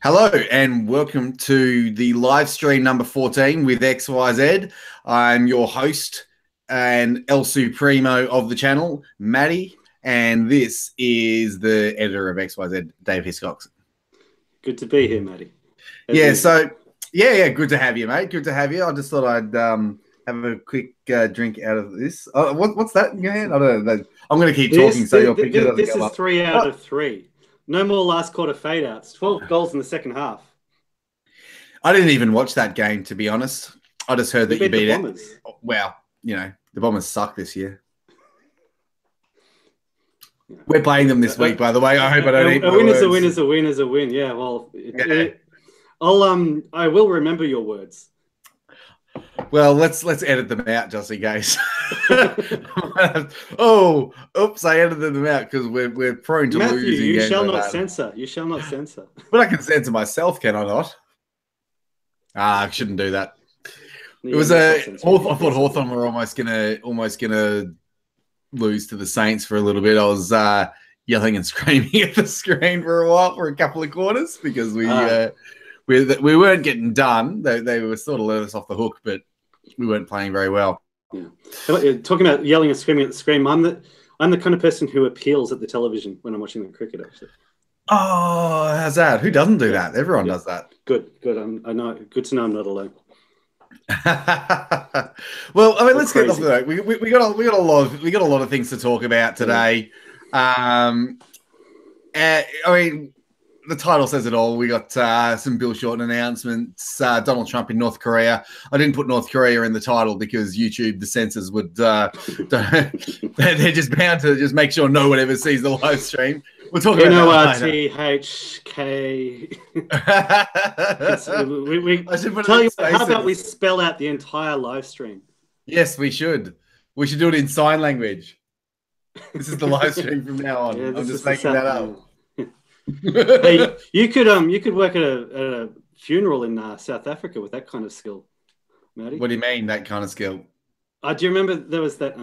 Hello and welcome to the live stream number 14 with XYZ. I'm your host and El Supremo of the channel, Matty, and this is the editor of XYZ, Dave Hiscox. Good to be here, Matty. Yeah, good to have you, mate. Good to have you. I just thought I'd have a quick drink out of this. Oh, what's that in your hand? I don't know. I'm going to keep talking so your picture doesn't This go is up. 3 out of 3. No more last quarter fade outs. 12 goals in the second half. I didn't even watch that game, to be honest. I just heard that you beat the Bombers. Well, you know, the Bombers suck this year. Yeah. We're playing them this week, by the way. I hope I don't eat a win is a win is a win is a win. Yeah, well, I will remember your words. Well, let's edit them out just in case. Oh, oops! I edited them out because we're prone to Matthew, losing. You shall not censor. You shall not censor. But I can censor myself, can I not? I shouldn't do that. It was I thought Hawthorn were almost gonna lose to the Saints for a little bit. I was yelling and screaming at the screen for a while, for a couple of quarters, because we weren't getting done. They were sort of let us off the hook, but we weren't playing very well. Yeah. Talking about yelling and screaming at the screen, I'm the kind of person who appeals at the television when I'm watching the cricket, actually. Oh, how's that? Who doesn't do that? Everyone does that. Good. I know. Good to know I'm not alone. Well, I mean, let's get off the note. We got a lot of things to talk about today. I mean, the title says it all. We got some Bill Shorten announcements. Donald Trump in North Korea. I didn't put North Korea in the title because YouTube, the censors would they're just bound to just make sure no one ever sees the live stream. We'll talk about NORTHK. How about we spell out the entire live stream? Yes, we should. We should do it in sign language. This is the live stream from now on. Yeah, I'm just making that up. Hey, you could work at a funeral in South Africa with that kind of skill, Matty. What do you mean, that kind of skill? Do you remember there was that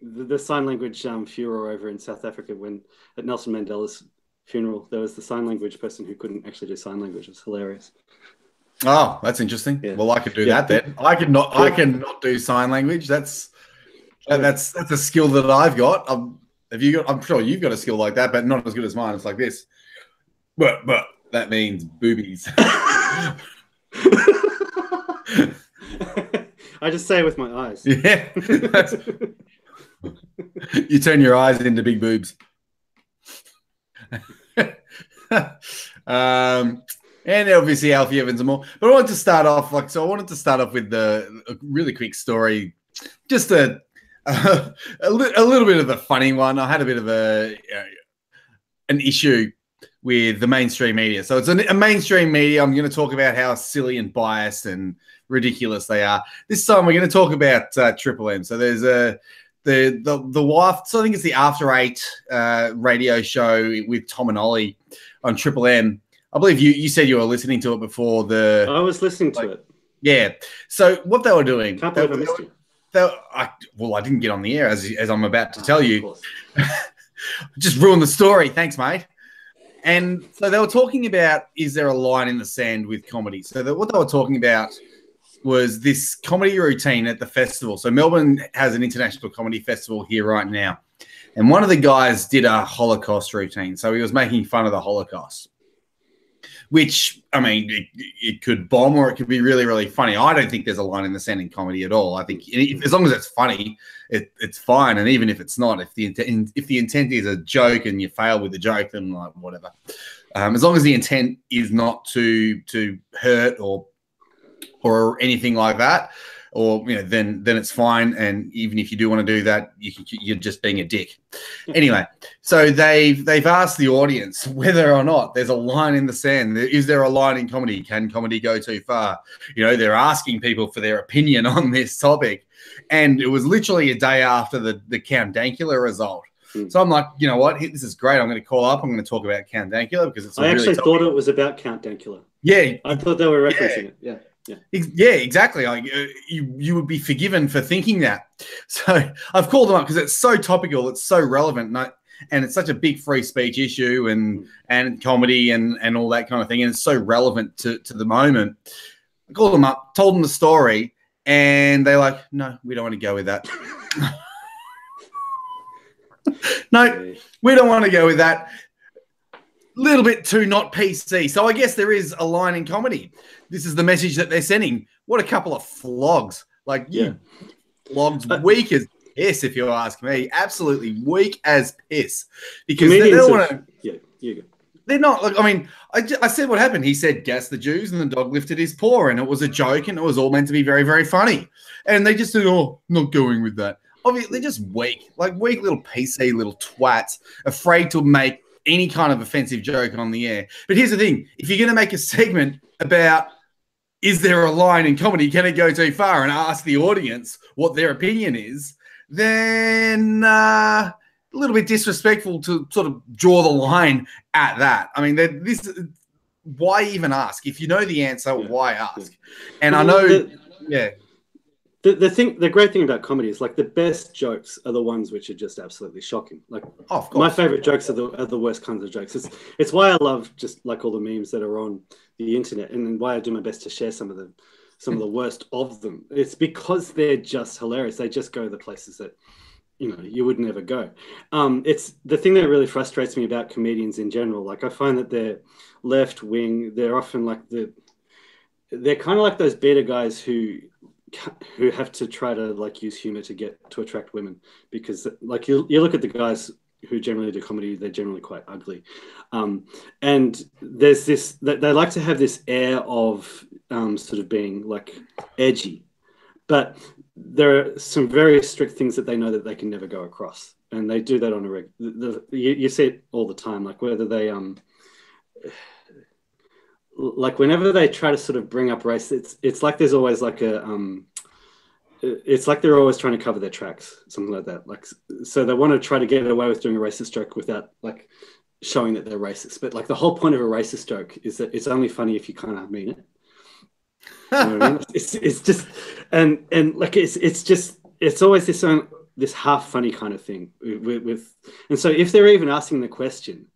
the sign language furor over in South Africa when at Nelson Mandela's funeral there was the sign language person who couldn't actually do sign language. It's hilarious. Oh, that's interesting. Yeah. Well, I could do that then. I cannot do sign language. That's a skill that I've got. I'm sure you've got a skill like that, but not as good as mine. It's like this. But that means boobies. I just say it with my eyes. Yeah. You turn your eyes into big boobs. And obviously Alfie Evans and more. But I wanted to start off with a really quick story. Just a little bit of a funny one. I had a bit of an issue with the mainstream media. So it's a mainstream media. I'm going to talk about how silly and biased and ridiculous they are. This time we're going to talk about Triple M. So there's the wife. So I think it's the After 8 radio show with Tom and Ollie on Triple M. I believe you said you were listening to it before I was listening to it. Yeah. So what they were doing. Can't believe I missed you. I didn't get on the air as I'm about to tell you. Just ruined the story. Thanks, mate. And so they were talking about, is there a line in the sand with comedy? So what they were talking about was this comedy routine at the festival. So Melbourne has an international comedy festival here right now. And one of the guys did a Holocaust routine. So he was making fun of the Holocaust, which, I mean, it could bomb or it could be really, really funny. I don't think there's a line in the sand in comedy at all. I think as long as it's funny, it's fine. And even if it's not, if the intent is a joke and you fail with the joke, then like whatever. As long as the intent is not to hurt or anything like that, or then it's fine. And even if you do want to do that, you're just being a dick. Anyway, so they've asked the audience whether or not there's a line in the sand. Is there a line in comedy? Can comedy go too far? They're asking people for their opinion on this topic, and it was literally a day after the Count Dankula result. So I'm like, you know what? This is great. I'm going to call up. I'm going to talk about Count Dankula because it's. I actually thought it was about Count Dankula. Yeah, I thought they were referencing it. Yeah. Yeah, exactly. Like you would be forgiven for thinking that. So I've called them up because it's so topical, it's so relevant. and it's such a big free speech issue and comedy and all that kind of thing, and it's so relevant to the moment. I called them up, told them the story, and they're like, no, we don't want to go with that. No, we don't want to go with that. Little bit too not PC. So I guess there is a line in comedy. This is the message that they're sending. What a couple of flogs. Like, flogs, weak as piss, if you ask me. Absolutely weak as piss. Because they don't want to... Yeah, you go. They're not... Like, I mean, I said what happened. He said, gas the Jews, and the dog lifted his paw, and it was a joke, and it was all meant to be very, very funny. And they just said, oh, not going with that. Obviously, they're just weak. Like, weak little PC little twats, afraid to make any kind of offensive joke on the air. But here's the thing. If you're going to make a segment about is there a line in comedy, can it go too far, and ask the audience what their opinion is, then a little bit disrespectful to sort of draw the line at that. I mean, why even ask? If you know the answer, why ask? And I know, The great thing about comedy is, like, the best jokes are the ones which are just absolutely shocking. Like, of course, my favorite jokes are the worst kinds of jokes. It's why I love just like all the memes that are on the internet, and why I do my best to share some of the worst of them. It's because they're just hilarious. They just go to the places that, you know, you would never go. It's the thing that really frustrates me about comedians in general. Like, I find that they're left wing. They're often like they're kind of like those beta guys who have to try to, like, use humor to attract women, because, like, you look at the guys who generally do comedy, they're generally quite ugly, and there's this that they like to have this air of sort of being, like, edgy, but there are some very strict things that they know that they can never go across, and they do that on a you see it all the time, like whether they like whenever they try to sort of bring up race, it's like there's always like it's like they're always trying to cover their tracks, something like that. Like, so they want to try to get away with doing a racist joke without, like, showing that they're racist. But, like, the whole point of a racist joke is that it's only funny if you kind of mean it. You know what I mean? It's just and like it's always this half funny kind of thing with and so if they're even asking the question,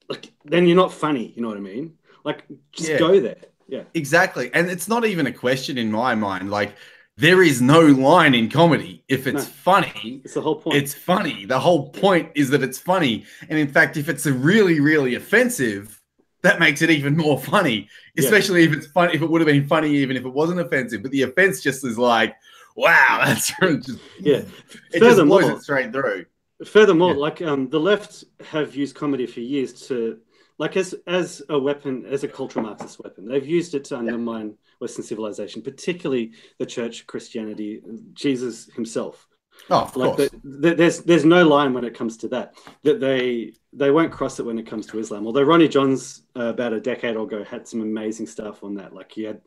like, then you're not funny. You know what I mean? Like, just go there. Yeah, exactly. And it's not even a question in my mind. Like, there is no line in comedy. If it's funny, it's the whole point. It's funny. The whole point is that it's funny. And in fact, if it's a really, really offensive, that makes it even more funny, especially if it's funny, if it would have been funny, even if it wasn't offensive, but the offense just is like, wow, that's just, it just blows it straight through. Furthermore, like, the left have used comedy for years to, like, as a weapon, as a cultural Marxist weapon. They've used it to undermine Western civilization, particularly the church, Christianity, Jesus himself. Oh, of course. There's no line when it comes to that. That they won't cross it when it comes to Islam. Although Ronnie Johns about a decade ago had some amazing stuff on that. Like, he had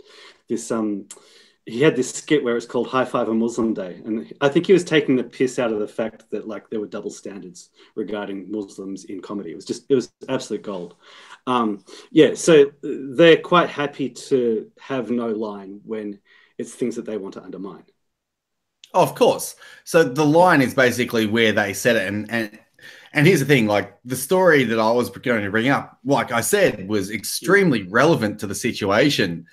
this skit where it's called High Five a Muslim Day, and I think he was taking the piss out of the fact that, like, there were double standards regarding Muslims in comedy. It was absolute gold. So they're quite happy to have no line when it's things that they want to undermine. Oh, of course. So the line is basically where they said it, and here's the thing, like, the story that I was going to bring up, like I said, was extremely relevant to the situation,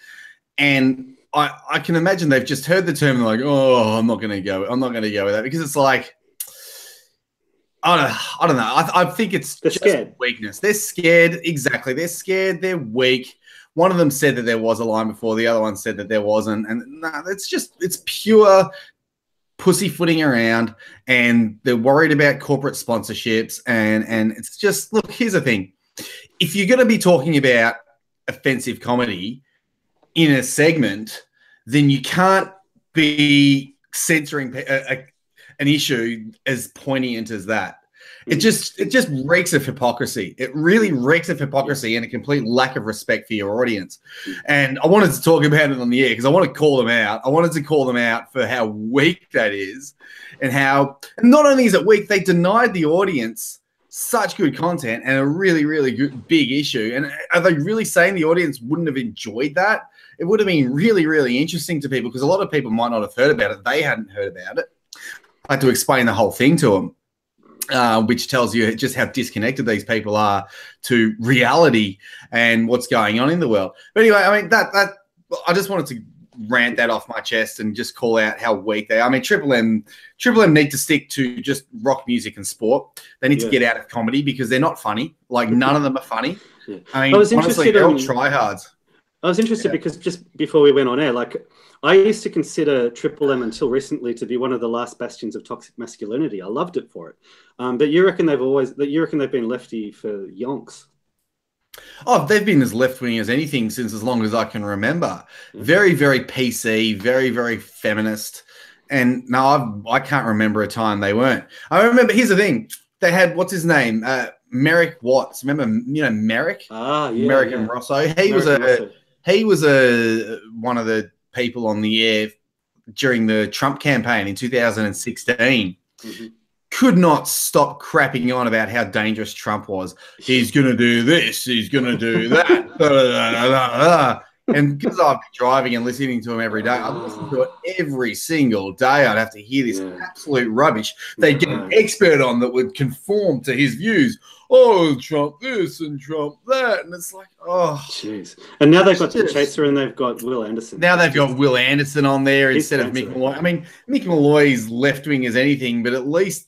and I can imagine they've just heard the term and they're like, oh, I'm not going to go with that, because it's like, I don't know. I think it's they're just scared. Weakness. They're scared. Exactly. They're scared. They're weak. One of them said that there was a line before. The other one said that there wasn't. And it's pure pussyfooting around, and they're worried about corporate sponsorships. And it's just, look, here's the thing. If you're going to be talking about offensive comedy in a segment, then you can't be censoring an issue as poignant as that. It just reeks of hypocrisy. It really reeks of hypocrisy and a complete lack of respect for your audience. And I wanted to talk about it on the air because I want to call them out. I wanted to call them out for how weak that is, and not only is it weak, they denied the audience such good content and a really, really good big issue. And are they really saying the audience wouldn't have enjoyed that? It would have been really, really interesting to people, because a lot of people might not have heard about it. They hadn't heard about it. I had to explain the whole thing to them. which tells you just how disconnected these people are to reality and what's going on in the world. But anyway, I mean, I just wanted to rant that off my chest and just call out how weak they are. I mean, Triple M need to stick to just rock music and sport. They need to get out of comedy because they're not funny. Like, none of them are funny. Yeah. I mean, honestly, they're all tryhards. I was interested because just before we went on air, like, I used to consider Triple M until recently to be one of the last bastions of toxic masculinity. I loved it for it. But you reckon they've been lefty for yonks? Oh, they've been as left-wing as anything since as long as I can remember. Very, very PC, very, very feminist. And no, I can't remember a time they weren't. I remember, here's the thing. They had, what's his name? Merrick Watts. Remember, Merrick? Merrick and Rosso. He was one of the people on the air during the Trump campaign in 2016. Mm-hmm. Could not stop crapping on about how dangerous Trump was. He's going to do this. He's going to do that. And because I've been driving and listening to him every day, I listen to it every single day. I'd have to hear this absolute rubbish. They get an expert on that would conform to his views. Oh, Trump this and Trump that. And it's like, oh. Jeez. And now they've got the Chaser and they've got Will Anderson. Now they've got Will Anderson on there instead of Mick Malloy. I mean, Mick Malloy's left-wing as anything, but at least,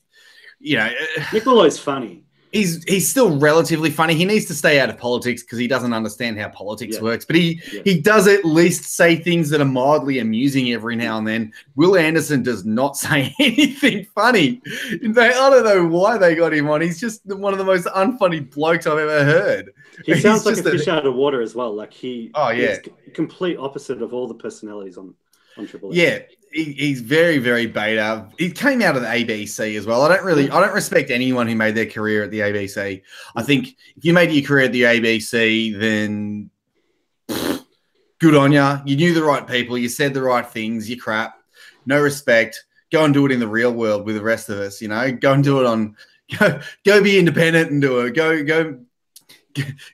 Mick Malloy's funny. He's still relatively funny. He needs to stay out of politics because he doesn't understand how politics works. But he does at least say things that are mildly amusing every now and then. Will Anderson does not say anything funny. I don't know why they got him on. He's just one of the most unfunny blokes I've ever heard. He sounds like a fish out of water as well. Like he's complete opposite of all the personalities on Triple M. Yeah. He's very, very beta. He came out of the ABC as well. I don't respect anyone who made their career at the ABC. I think if you made your career at the ABC, then good on you. You knew the right people. You said the right things. You crap. No respect. Go and do it in the real world with the rest of us. Go and do it on. Go be independent and do it.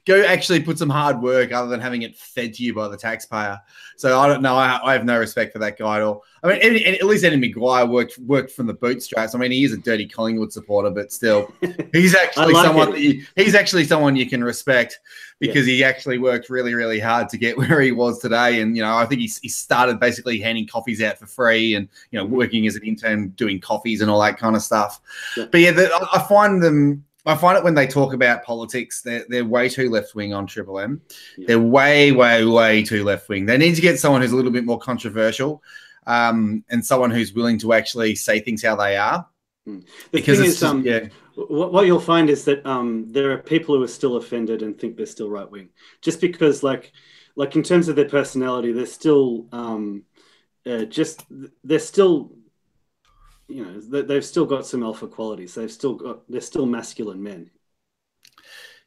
Go actually put some hard work other than having it fed to you by the taxpayer. So I don't know. I have no respect for that guy at all. I mean, at least Eddie Maguire worked from the bootstraps. I mean, he is a dirty Collingwood supporter, but still, he's actually someone you can respect because he actually worked really, really hard to get where he was today. And, I think he started basically handing coffees out for free and, working as an intern doing coffees and all that kind of stuff. Yeah. But yeah, I find it when they talk about politics, they're way too left-wing on Triple M. Yeah. They're way, way, way too left-wing. They need to get someone who's a little bit more controversial and someone who's willing to actually say things how they are. The thing is, what you'll find is that there are people who are still offended and think they're still right-wing. Just because, like in terms of their personality, they're still they've still got some alpha qualities. They're still masculine men.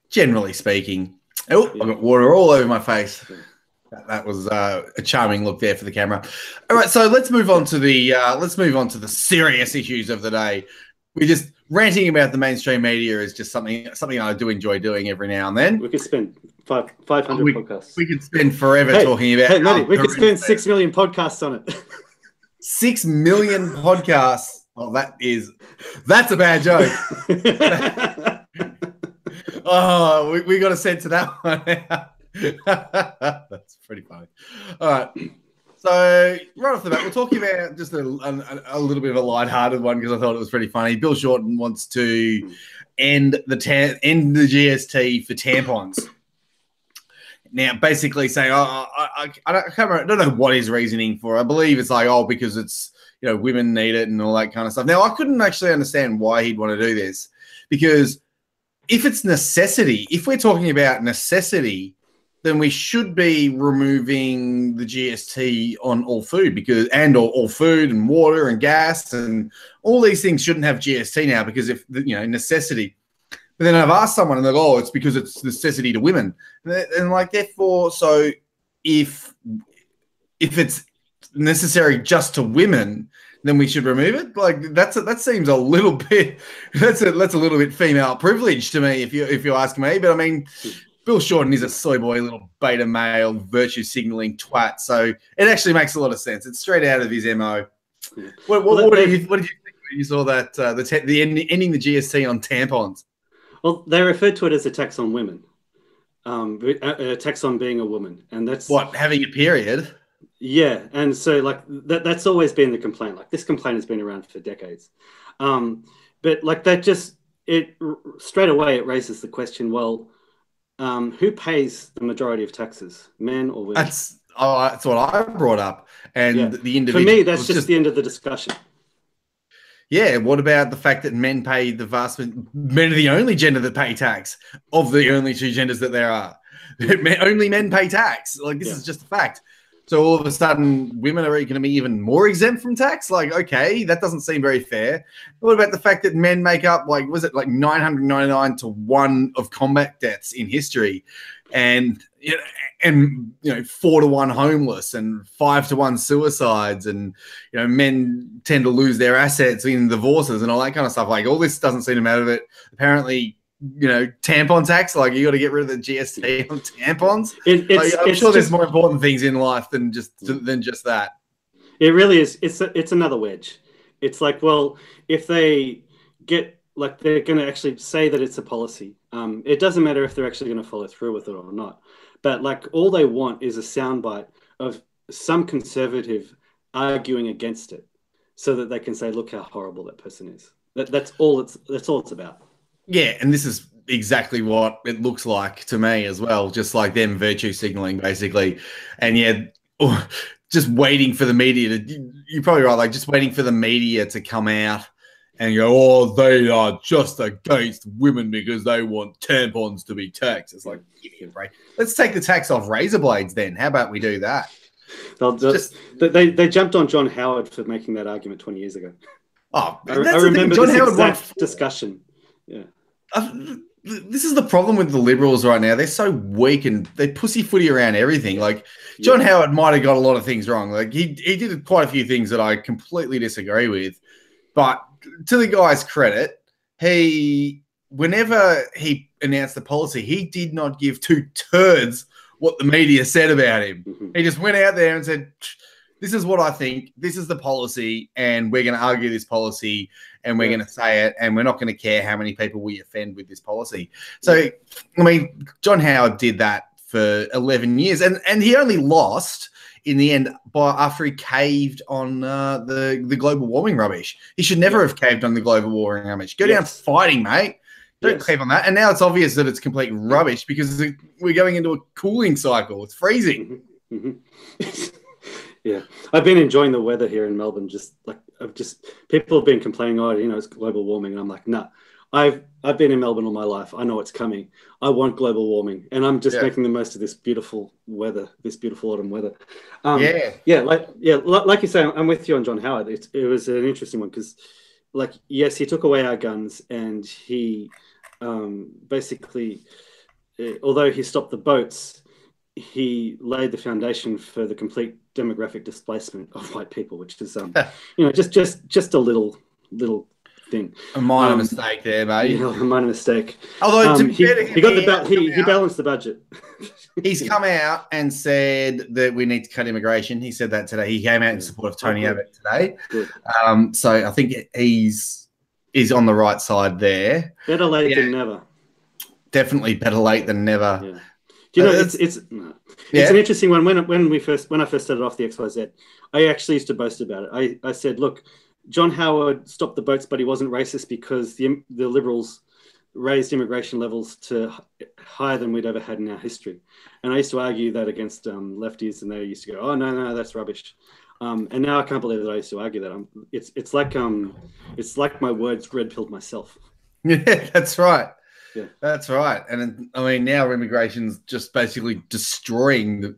Generally speaking. Oh, I've got water all over my face. Yeah. That was a charming look there for the camera. All right, so let's move on to the serious issues of the day. We're just ranting about the mainstream media is just something I do enjoy doing every now and then. We could spend 500 podcasts. We could spend forever talking about. Hey, Matty, we could spend 6 million podcasts on it. 6 million podcasts. Oh, that's a bad joke. Oh, we got a sense of that one. That's pretty funny. All right. So right off the bat, we're talking about just a little bit of a lighthearted one because I thought it was pretty funny. Bill Shorten wants to end the GST for tampons. Now, basically saying, I don't know what his reasoning for. I believe it's like, because it's, women need it and all that kind of stuff. Now, I couldn't actually understand why he'd want to do this because if it's necessity, if we're talking about necessity, then we should be removing the GST on all food all food and water and gas and all these things shouldn't have GST now because if, necessity. But then I've asked someone and they're like, it's because it's necessity to women. And like, therefore, so if it's necessary just to women, then we should remove it. Like that seems a little bit, that's a little bit female privilege to me, if you ask me. But I mean, Bill Shorten is a soy boy, little beta male, virtue signaling twat. So it actually makes a lot of sense. It's straight out of his MO. What did you think of You saw that ending the GST on tampons. Well, they referred to it as a tax on women, a tax on being a woman, and that's what, having a period. Yeah, and so like that's always been the complaint. Like this complaint has been around for decades, but like that just straight away it raises the question: well, who pays the majority of taxes, men or women? That's what I brought up, and the individual. For me, that's just the end of the discussion. Yeah, what about the fact that men are the only gender that pay tax of the only two genders that there are? Only men pay tax. Like, this is just a fact. So all of a sudden, women are going to be even more exempt from tax? Like, okay, that doesn't seem very fair. What about the fact that men make up, like, was it like 999 to 1 of combat deaths in history? And 4 to 1 homeless and 5 to 1 suicides, and men tend to lose their assets in divorces and all that kind of stuff. Like, all this doesn't seem to matter. But apparently, tampon tax, like, you got to get rid of the GST on tampons. I'm sure there's more important things in life than just that. It really is. It's another wedge. It's like, well, if they get, like, they're going to actually say that it's a policy. It doesn't matter if they're actually going to follow through with it or not. But like, all they want is a soundbite of some conservative arguing against it, so that they can say, "Look how horrible that person is." That's all it's about. Yeah, and this is exactly what it looks like to me as well. Just like them virtue signaling, basically, and just waiting for the media to. You're probably right. Like, just waiting for the media to come out and go, "Oh, they are just against women because they want tampons to be taxed." It's like, give me a break. Let's take the tax off razor blades then. How about we do that? They jumped on John Howard for making that argument 20 years ago. Oh, I remember John Howard exact discussion. Yeah. This is the problem with the Liberals right now. They're so weak and they pussyfooty around everything. Like, John Howard might have got a lot of things wrong. Like, he did quite a few things that I completely disagree with. But to the guy's credit, whenever he announced the policy, he did not give two turds what the media said about him. Mm-hmm. He just went out there and said, "This is what I think. This is the policy, and we're going to argue this policy, and we're going to say it, and we're not going to care how many people we offend with this policy." So, I mean, John Howard did that for 11 years, and he only lost in the end after he caved on the global warming rubbish. He should never have caved on the global warming rubbish. Go down fighting, mate. Don't cave on that. And now it's obvious that it's complete rubbish because we're going into a cooling cycle. It's freezing. Mm-hmm. Yeah, I've been enjoying the weather here in Melbourne. People have been complaining, it's global warming, and I'm like, nah. I've been in Melbourne all my life. I know it's coming. I want global warming, and I'm just making the most of this beautiful weather, this beautiful autumn weather. Like you say, I'm with you on John Howard. It was an interesting one because, like, yes, he took away our guns, and he basically, although he stopped the boats, he laid the foundation for the complete demographic displacement of white people, which is just a little thing. A minor mistake there, mate. A minor mistake. Although he balanced the budget. He's come out and said that we need to cut immigration. He said that today. He came out in support of Tony Abbott today. Good. So I think he's on the right side there. Better late than never. Definitely better late than never. Yeah. Do you know, it's an interesting one. When I first started off the XYZ, I actually used to boast about it. I said, look, John Howard stopped the boats, but he wasn't racist because the Liberals raised immigration levels to higher than we'd ever had in our history. And I used to argue that against lefties, and they used to go, "Oh, no, that's rubbish." And now I can't believe that I used to argue that. It's like my words red-pilled myself. Yeah, that's right. Yeah, that's right. And I mean, now immigration's just basically destroying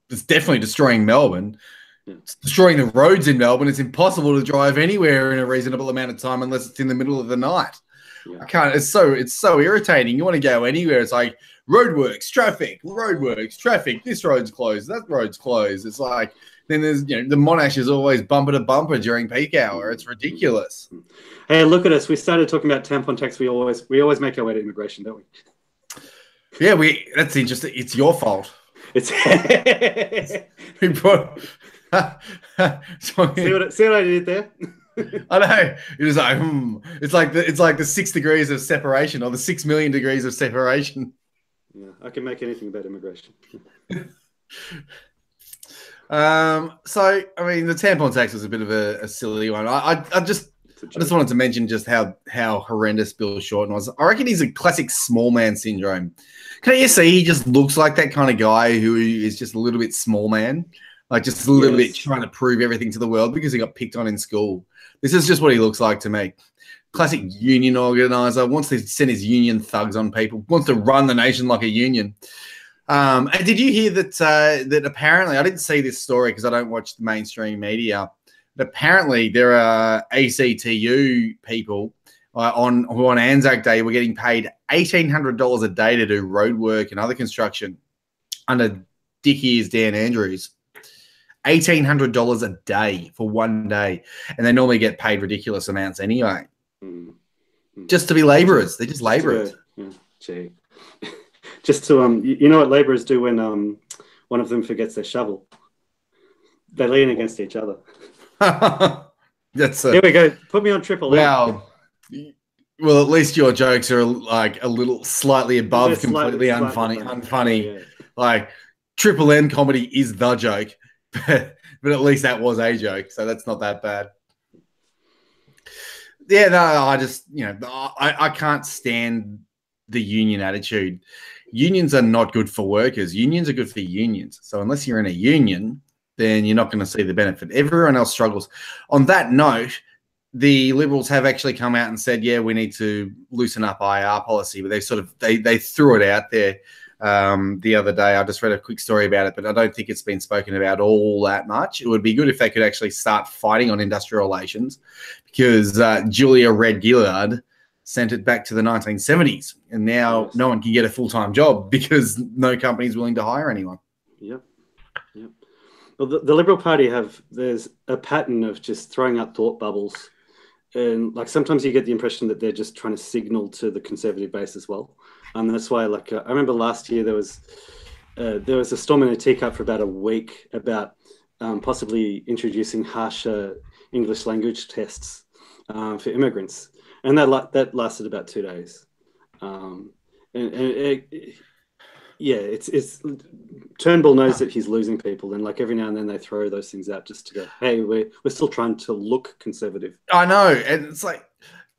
it's definitely destroying Melbourne. Yeah. It's destroying the roads in Melbourne. It's impossible to drive anywhere in a reasonable amount of time unless it's in the middle of the night. Yeah. I can't. It's so irritating. You want to go anywhere, it's like roadworks, traffic. This road's closed. That road's closed. It's like then there's the Monash is always bumper to bumper during peak hour. It's ridiculous. Hey, look at us. We started talking about tampon tax. We always make our way to immigration, don't we? Yeah, that's interesting. It's your fault. It's we brought. See what I did there? I know. It is like, it's like the 6 degrees of separation, or the 6 million degrees of separation. Yeah, I can make anything about immigration. So I mean, the tampon tax was a bit of a silly one. I just wanted to mention just how horrendous Bill Shorten was. I reckon he's a classic small man syndrome. Can't you see he just looks like that kind of guy who is just a little bit small man, like just a little bit trying to prove everything to the world because he got picked on in school. This is just what he looks like to me. Classic union organizer, wants to send his union thugs on people, wants to run the nation like a union. And did you hear that that apparently, I didn't see this story because I don't watch the mainstream media, but apparently there are ACTU people who on Anzac Day were getting paid $1,800 a day to do road work and other construction under Dick Ears Dan Andrews. $1,800 a day for one day. And they normally get paid ridiculous amounts anyway. Just to be labourers. They're just labourers. Gee. Just to, you know what labourers do when one of them forgets their shovel? They lean against each other. Here we go. Put me on triple. Wow. Well, at least your jokes are like a little slightly above completely unfunny. Yeah. Like Triple M comedy is the joke, but at least that was a joke, so that's not that bad. Yeah, no, I just, I can't stand the union attitude. Unions are not good for workers. Unions are good for unions. So unless you're in a union, then you're not going to see the benefit. Everyone else struggles. On that note, the Liberals have actually come out and said, yeah, we need to loosen up IR policy, but they threw it out there the other day. I just read a quick story about it, but I don't think it's been spoken about all that much. It would be good if they could actually start fighting on industrial relations, because Julia Red-Gillard sent it back to the 1970s, and now no one can get a full-time job because no company is willing to hire anyone. Yep. Well, the Liberal Party there's a pattern of just throwing up thought bubbles. And like sometimes you get the impression that they're just trying to signal to the Conservative base as well. And that's why, like, I remember last year there was a storm in a teacup for about a week about possibly introducing harsher English language tests for immigrants. And that lasted about 2 days. It's Turnbull knows that he's losing people, and like every now and then they throw those things out just to go, hey, we're still trying to look conservative. I know, and it's like,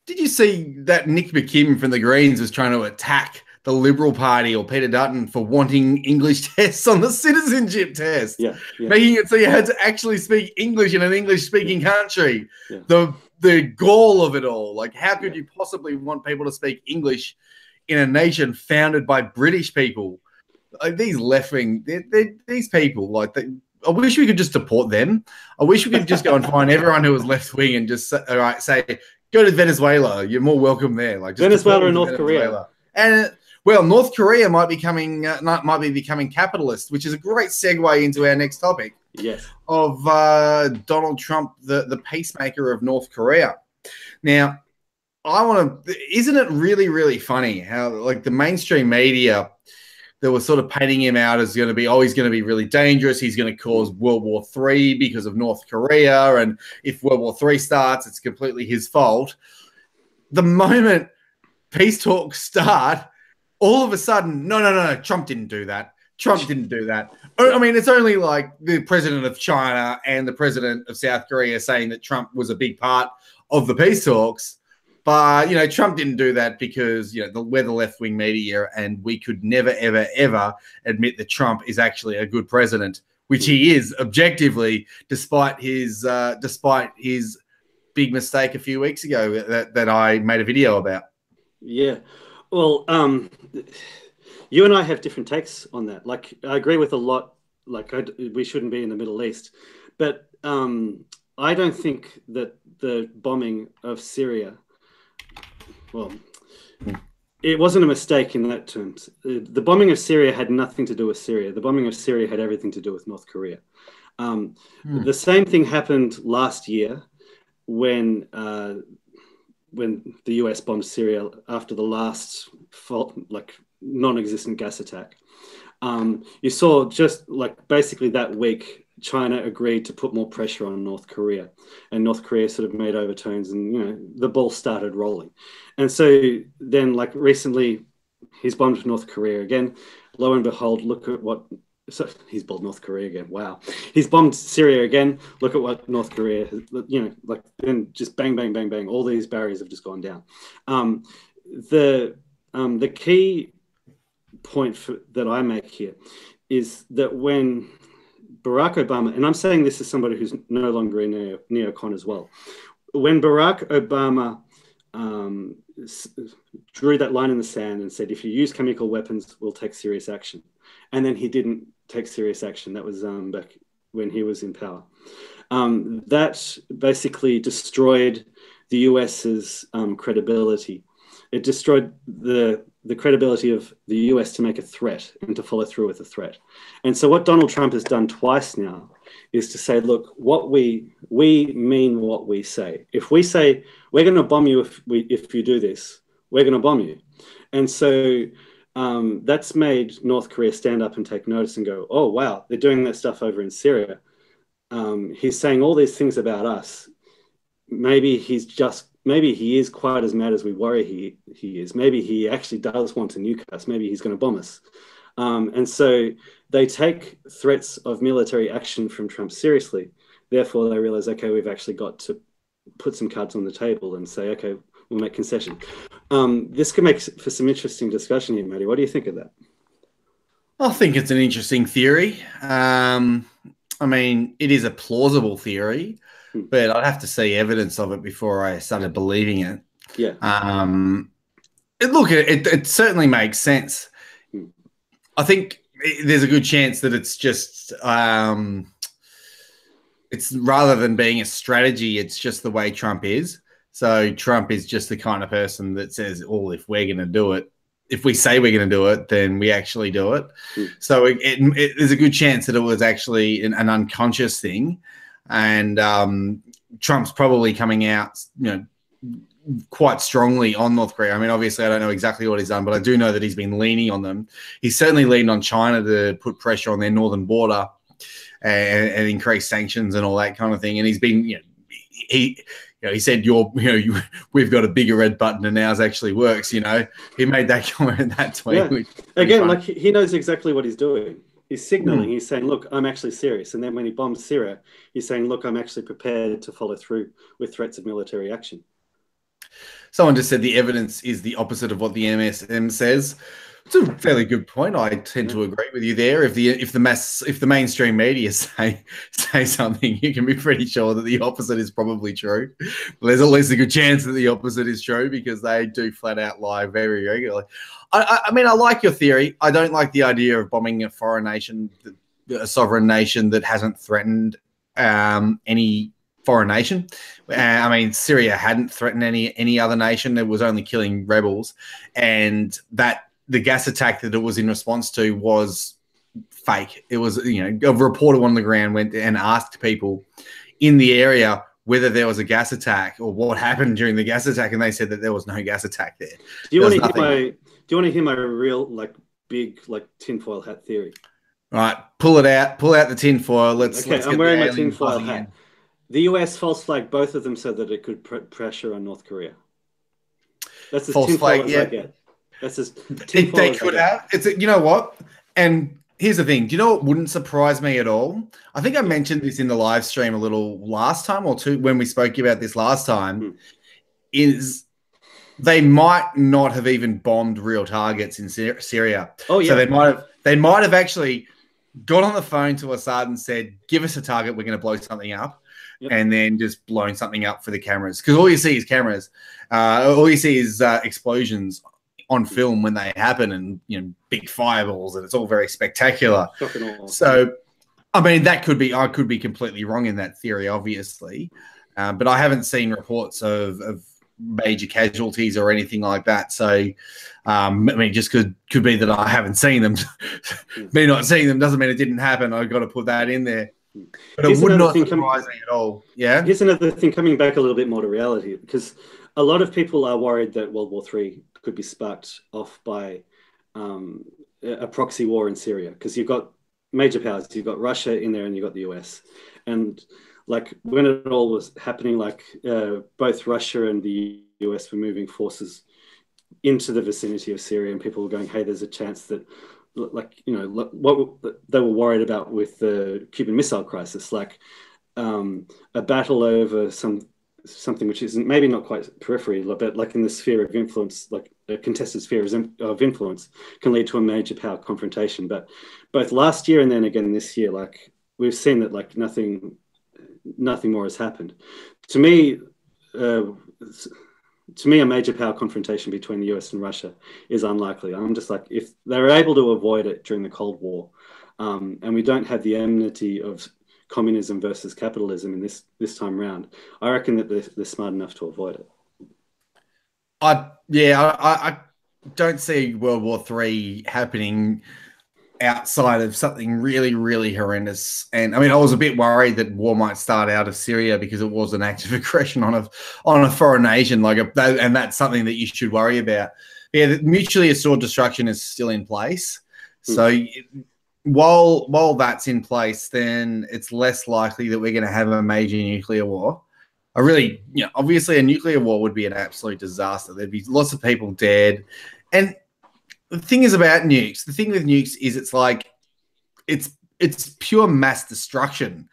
did you see that Nick McKim from the Greens was trying to attack the Liberal Party or Peter Dutton for wanting English tests on the citizenship test? Yeah. Making it so you had to actually speak English in an English-speaking country. Yeah. The gall of it all. Like, how could you possibly want people to speak English in a nation founded by British people? Like, these left-wing, these people, like, I wish we could just deport them. I wish we could just go and find everyone who was left-wing and just say, go to Venezuela. You're more welcome there. Like, just Venezuela and North Korea. And well, North Korea might be becoming capitalist, which is a great segue into our next topic. Yes. Of Donald Trump, the peacemaker of North Korea. Now, isn't it really, really funny how, like, the mainstream media, they were sort of painting him out as he's going to be really dangerous. He's going to cause World War III because of North Korea. And if World War III starts, it's completely his fault. The moment peace talks start, all of a sudden, no, Trump didn't do that. Trump didn't do that. I mean, it's only like the president of China and the president of South Korea saying that Trump was a big part of the peace talks. But, Trump didn't do that because, we're the left-wing media, and we could never, ever, ever admit that Trump is actually a good president, which he is objectively, despite his big mistake a few weeks ago that I made a video about. Yeah. Well, you and I have different takes on that. Like, I agree with a lot. Like, we shouldn't be in the Middle East. But I don't think that the bombing of Syria... Well, it wasn't a mistake in that terms. The bombing of Syria had nothing to do with Syria. The bombing of Syria had everything to do with North Korea. The same thing happened last year when the US bombed Syria after the last non-existent gas attack. You saw just like basically that week, China agreed to put more pressure on North Korea, and North Korea sort of made overtones, and the ball started rolling. And so then, like recently, he's bombed North Korea again. Lo and behold, look at what. So he's bombed North Korea again. Wow, he's bombed Syria again. Look at what North Korea, like then just bang, bang, bang, bang. All these barriers have just gone down. The key point that I make here is that when Barack Obama, and I'm saying this as somebody who's no longer a neocon as well, when Barack Obama drew that line in the sand and said, if you use chemical weapons, we'll take serious action. And then he didn't take serious action. That was back when he was in power. That basically destroyed the US's credibility. It destroyed the credibility of the US to make a threat and to follow through with a threat. And so what Donald Trump has done twice now is to say, look, what we mean what we say. If we say, we're going to bomb you if you do this, we're going to bomb you. And so that's made North Korea stand up and take notice and go, oh, wow, they're doing that stuff over in Syria. He's saying all these things about us. Maybe he is quite as mad as we worry he is. Maybe he actually does want to nuke us. Maybe he's going to bomb us. And so they take threats of military action from Trump seriously. Therefore, they realize, okay, we've actually got to put some cards on the table and say, okay, we'll make concession. This could make for some interesting discussion here, Matty. What do you think of that? I think it's an interesting theory. I mean, it is a plausible theory, but I'd have to see evidence of it before I started believing it. Yeah. It certainly makes sense. I think there's a good chance that it's just it's rather than being a strategy, it's just the way Trump is. So Trump is just the kind of person that says, "Oh, if we're going to do it, if we say we're going to do it, then we actually do it." So there's a good chance that it was actually an unconscious thing, and Trump's probably coming out, quite strongly on North Korea. I mean, obviously, I don't know exactly what he's done, but I do know that he's been leaning on them. He's certainly leaned on China to put pressure on their northern border and increase sanctions and all that kind of thing. And he's been, he said, we've got a bigger red button and ours actually works. He made that comment in that tweet. Yeah. Again, like he knows exactly what he's doing. He's signaling. He's saying, look, I'm actually serious. And then when he bombs Syria, he's saying, look, I'm actually prepared to follow through with threats of military action. Someone just said the evidence is the opposite of what the MSM says. It's a fairly good point. I tend to agree with you there. If the mainstream media say something, you can be pretty sure that the opposite is probably true. But there's at least a good chance that the opposite is true because they do flat out lie very regularly. I mean, I like your theory. I don't like the idea of bombing a foreign nation, a sovereign nation that hasn't threatened any foreign nation. I mean, Syria hadn't threatened any other nation. It was only killing rebels, and that the gas attack that it was in response to was fake. It was, a reporter on the ground went and asked people in the area whether there was a gas attack or what happened during the gas attack, and they said that there was no gas attack there. Do you want to hear my real, big, tinfoil hat theory? All right, pull it out. Pull out the tinfoil. Let's I'm wearing my tinfoil hat. The US false flagged both of them so that it could put pressure on North Korea. That's as tinfoil as I get. That's as tinfoil they could have. You know what? And here's the thing. Do you know what wouldn't surprise me at all? I think I mentioned this in the live stream a little last time or two when we spoke about this last time, is they might not have even bombed real targets in Syria. Oh, yeah. So they might have actually got on the phone to Assad and said, give us a target, we're going to blow something up. Yep. And then just blowing something up for the cameras. Because all you see is cameras. All you see is explosions on film when they happen and, big fireballs, and it's all very spectacular. So, I mean, I could be completely wrong in that theory, obviously. But I haven't seen reports of major casualties or anything like that. So, I mean, it just could be that I haven't seen them. Me not seeing them doesn't mean it didn't happen. I've got to put that in there. But it would not surprise me at all. Yeah. Here's another thing, coming back a little bit more to reality, because a lot of people are worried that World War III could be sparked off by a proxy war in Syria, because you've got major powers. You've got Russia in there, and you've got the US. And like when it all was happening, like both Russia and the US were moving forces into the vicinity of Syria, and people were going, "Hey, there's a chance that." Like, you know, what they were worried about with the Cuban Missile Crisis, like a battle over something which isn't maybe not quite periphery, but like in the sphere of influence, like a contested sphere of influence, can lead to a major power confrontation. But both last year and then again this year, like we've seen that like nothing more has happened. To me, a major power confrontation between the US and Russia is unlikely. I'm just like, if they were able to avoid it during the Cold War, and we don't have the enmity of communism versus capitalism in this time round, I reckon that they're smart enough to avoid it. I don't see World War III happening outside of something really, really horrendous. And I mean, I was a bit worried that war might start out of Syria because it was an act of aggression on a foreign nation, and that's something that you should worry about. Yeah, mutually assured destruction is still in place. So while that's in place, then it's less likely that we're going to have a major nuclear war. Obviously a nuclear war would be an absolute disaster. There'd be lots of people dead. And the thing is about nukes, the thing with nukes is it's like, it's pure mass destruction.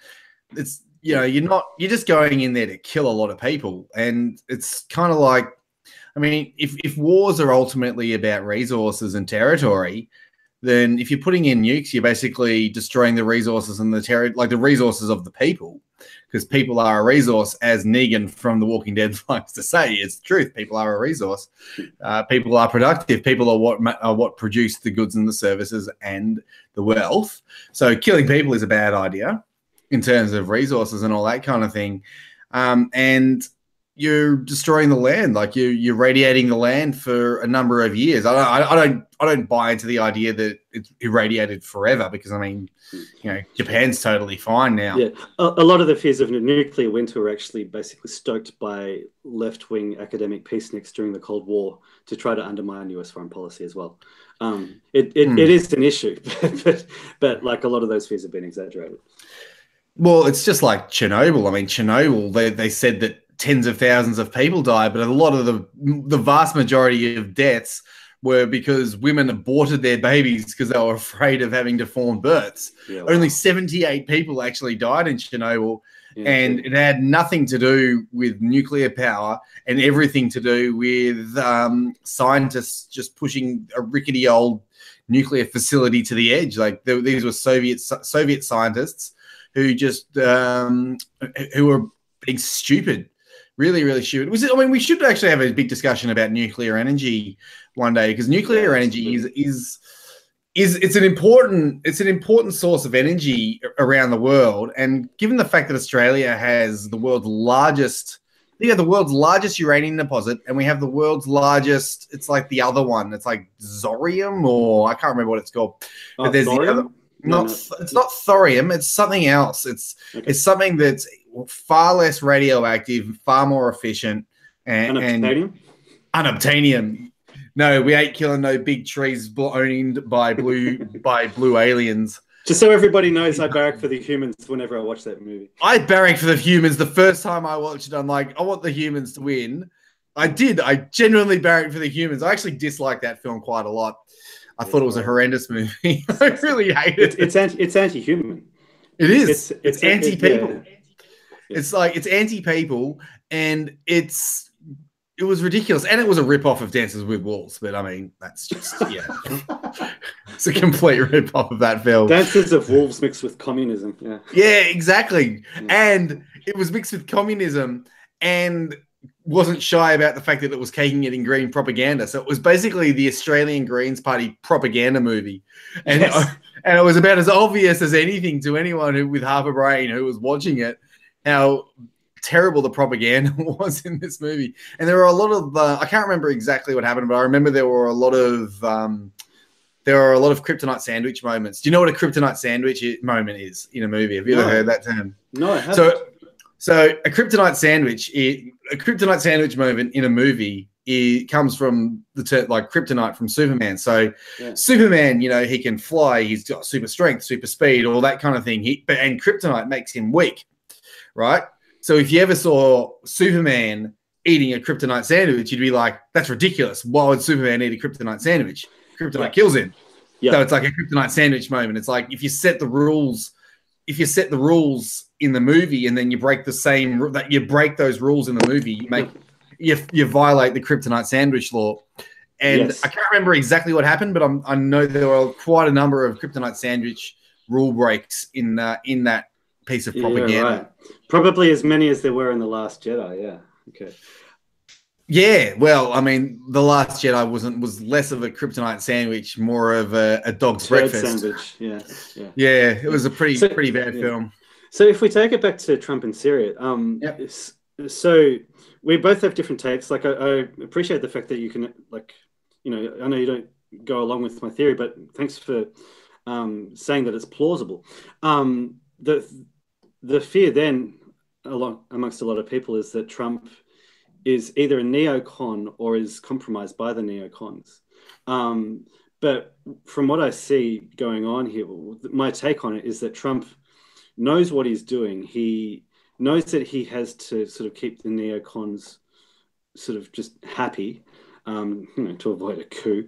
It's, you know, you're just going in there to kill a lot of people. And it's kind of like, I mean, if wars are ultimately about resources and territory, then if you're putting in nukes, you're basically destroying the resources and the resources of the people, because people are a resource, as Negan from The Walking Dead likes to say. It's the truth. People are a resource. People are productive. People are what produce the goods and the services and the wealth. So killing people is a bad idea in terms of resources and all that kind of thing. And you're destroying the land, like you're radiating the land for a number of years. I don't buy into the idea that it's irradiated forever, because I mean, you know, Japan's totally fine now. Yeah, a lot of the fears of nuclear winter were actually basically stoked by left-wing academic peaceniks during the Cold War to try to undermine US foreign policy as well. It is an issue, but like a lot of those fears have been exaggerated. Well, it's just like Chernobyl. I mean, Chernobyl, they said that tens of thousands of people died, but a lot of the vast majority of deaths were because women aborted their babies because they were afraid of having deformed births. Yeah, wow. Only 78 people actually died in Chernobyl, and it had nothing to do with nuclear power and everything to do with scientists just pushing a rickety old nuclear facility to the edge. Like these were Soviet scientists who just who were being stupid. Really, really stupid. I mean, we should actually have a big discussion about nuclear energy one day, because nuclear energy is an important source of energy around the world. And given the fact that Australia has the world's largest, uranium deposit, and we have the world's largest, it's like the other one, it's like thorium, or I can't remember what it's called. But there's the other. It's not thorium. It's something else. It's something that's far less radioactive, far more efficient, and unobtainium. No, we ain't killing no big trees owned by blue aliens. Just so everybody knows, I barrack for the humans whenever I watch that movie. I barrack for the humans. The first time I watched it, I'm like, I want the humans to win. I did. I genuinely barracked for the humans. I actually disliked that film quite a lot. I thought it was a horrendous movie. I really hated it. It's anti-human. It is. It's anti-people. Yeah. It's like, it's anti-people, and it was ridiculous. And it was a rip-off of Dances with Wolves. But I mean, that's just, yeah. It's a complete rip-off of that film. Dances of Wolves mixed with communism. Yeah. Yeah, exactly. Yeah. And it was mixed with communism, and wasn't shy about the fact that it was caking it in green propaganda. So it was basically the Australian Greens Party propaganda movie. And, and it was about as obvious as anything to anyone with half a brain who was watching it, how terrible the propaganda was in this movie. And there were a lot of, I can't remember exactly what happened, but I remember there were a lot of kryptonite sandwich moments. Do you know what a kryptonite sandwich moment is in a movie? Have you ever heard that term? No, I haven't. So a kryptonite sandwich moment in a movie comes from the term like kryptonite from Superman. So Yeah. Superman, you know, he can fly, he's got super strength, super speed, all that kind of thing. And kryptonite makes him weak, right? So if you ever saw Superman eating a kryptonite sandwich, you'd be like, that's ridiculous. Why would Superman eat a kryptonite sandwich? Kryptonite kills him. Yeah. So it's like a kryptonite sandwich moment. It's like if you set the rules in the movie and then you break those rules in the movie, you violate the kryptonite sandwich law. And I can't remember exactly what happened, but I know there were quite a number of kryptonite sandwich rule breaks in that piece of propaganda. Yeah, right. Probably as many as there were in The Last Jedi. Yeah. Okay. Yeah, well, I mean, The Last Jedi was less of a kryptonite sandwich, more of a dog's breakfast sandwich. Yeah. It was a pretty bad film. So if we take it back to Trump and Syria, so we both have different takes. Like I appreciate the fact that you can, like, you know, I know you don't go along with my theory, but thanks for saying that it's plausible. The fear then, amongst a lot of people, is that Trump is either a neocon or is compromised by the neocons. But from what I see going on here, my take on it is that Trump knows what he's doing. He knows that he has to sort of keep the neocons sort of just happy, to avoid a coup.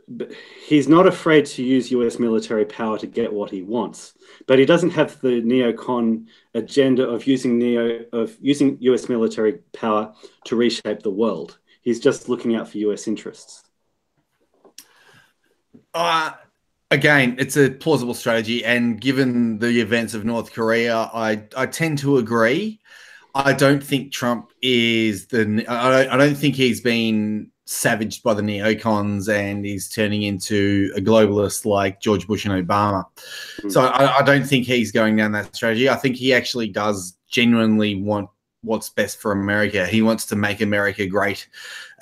But he's not afraid to use US military power to get what he wants, but he doesn't have the neocon agenda of using US military power to reshape the world. He's just looking out for US interests. Again, it's a plausible strategy, and given the events of North Korea, I tend to agree. I don't think Trump is I don't think he's been savaged by the neocons and he's turning into a globalist like George Bush and Obama. So I don't think he's going down that strategy. I think he actually does genuinely want what's best for America. He wants to make America great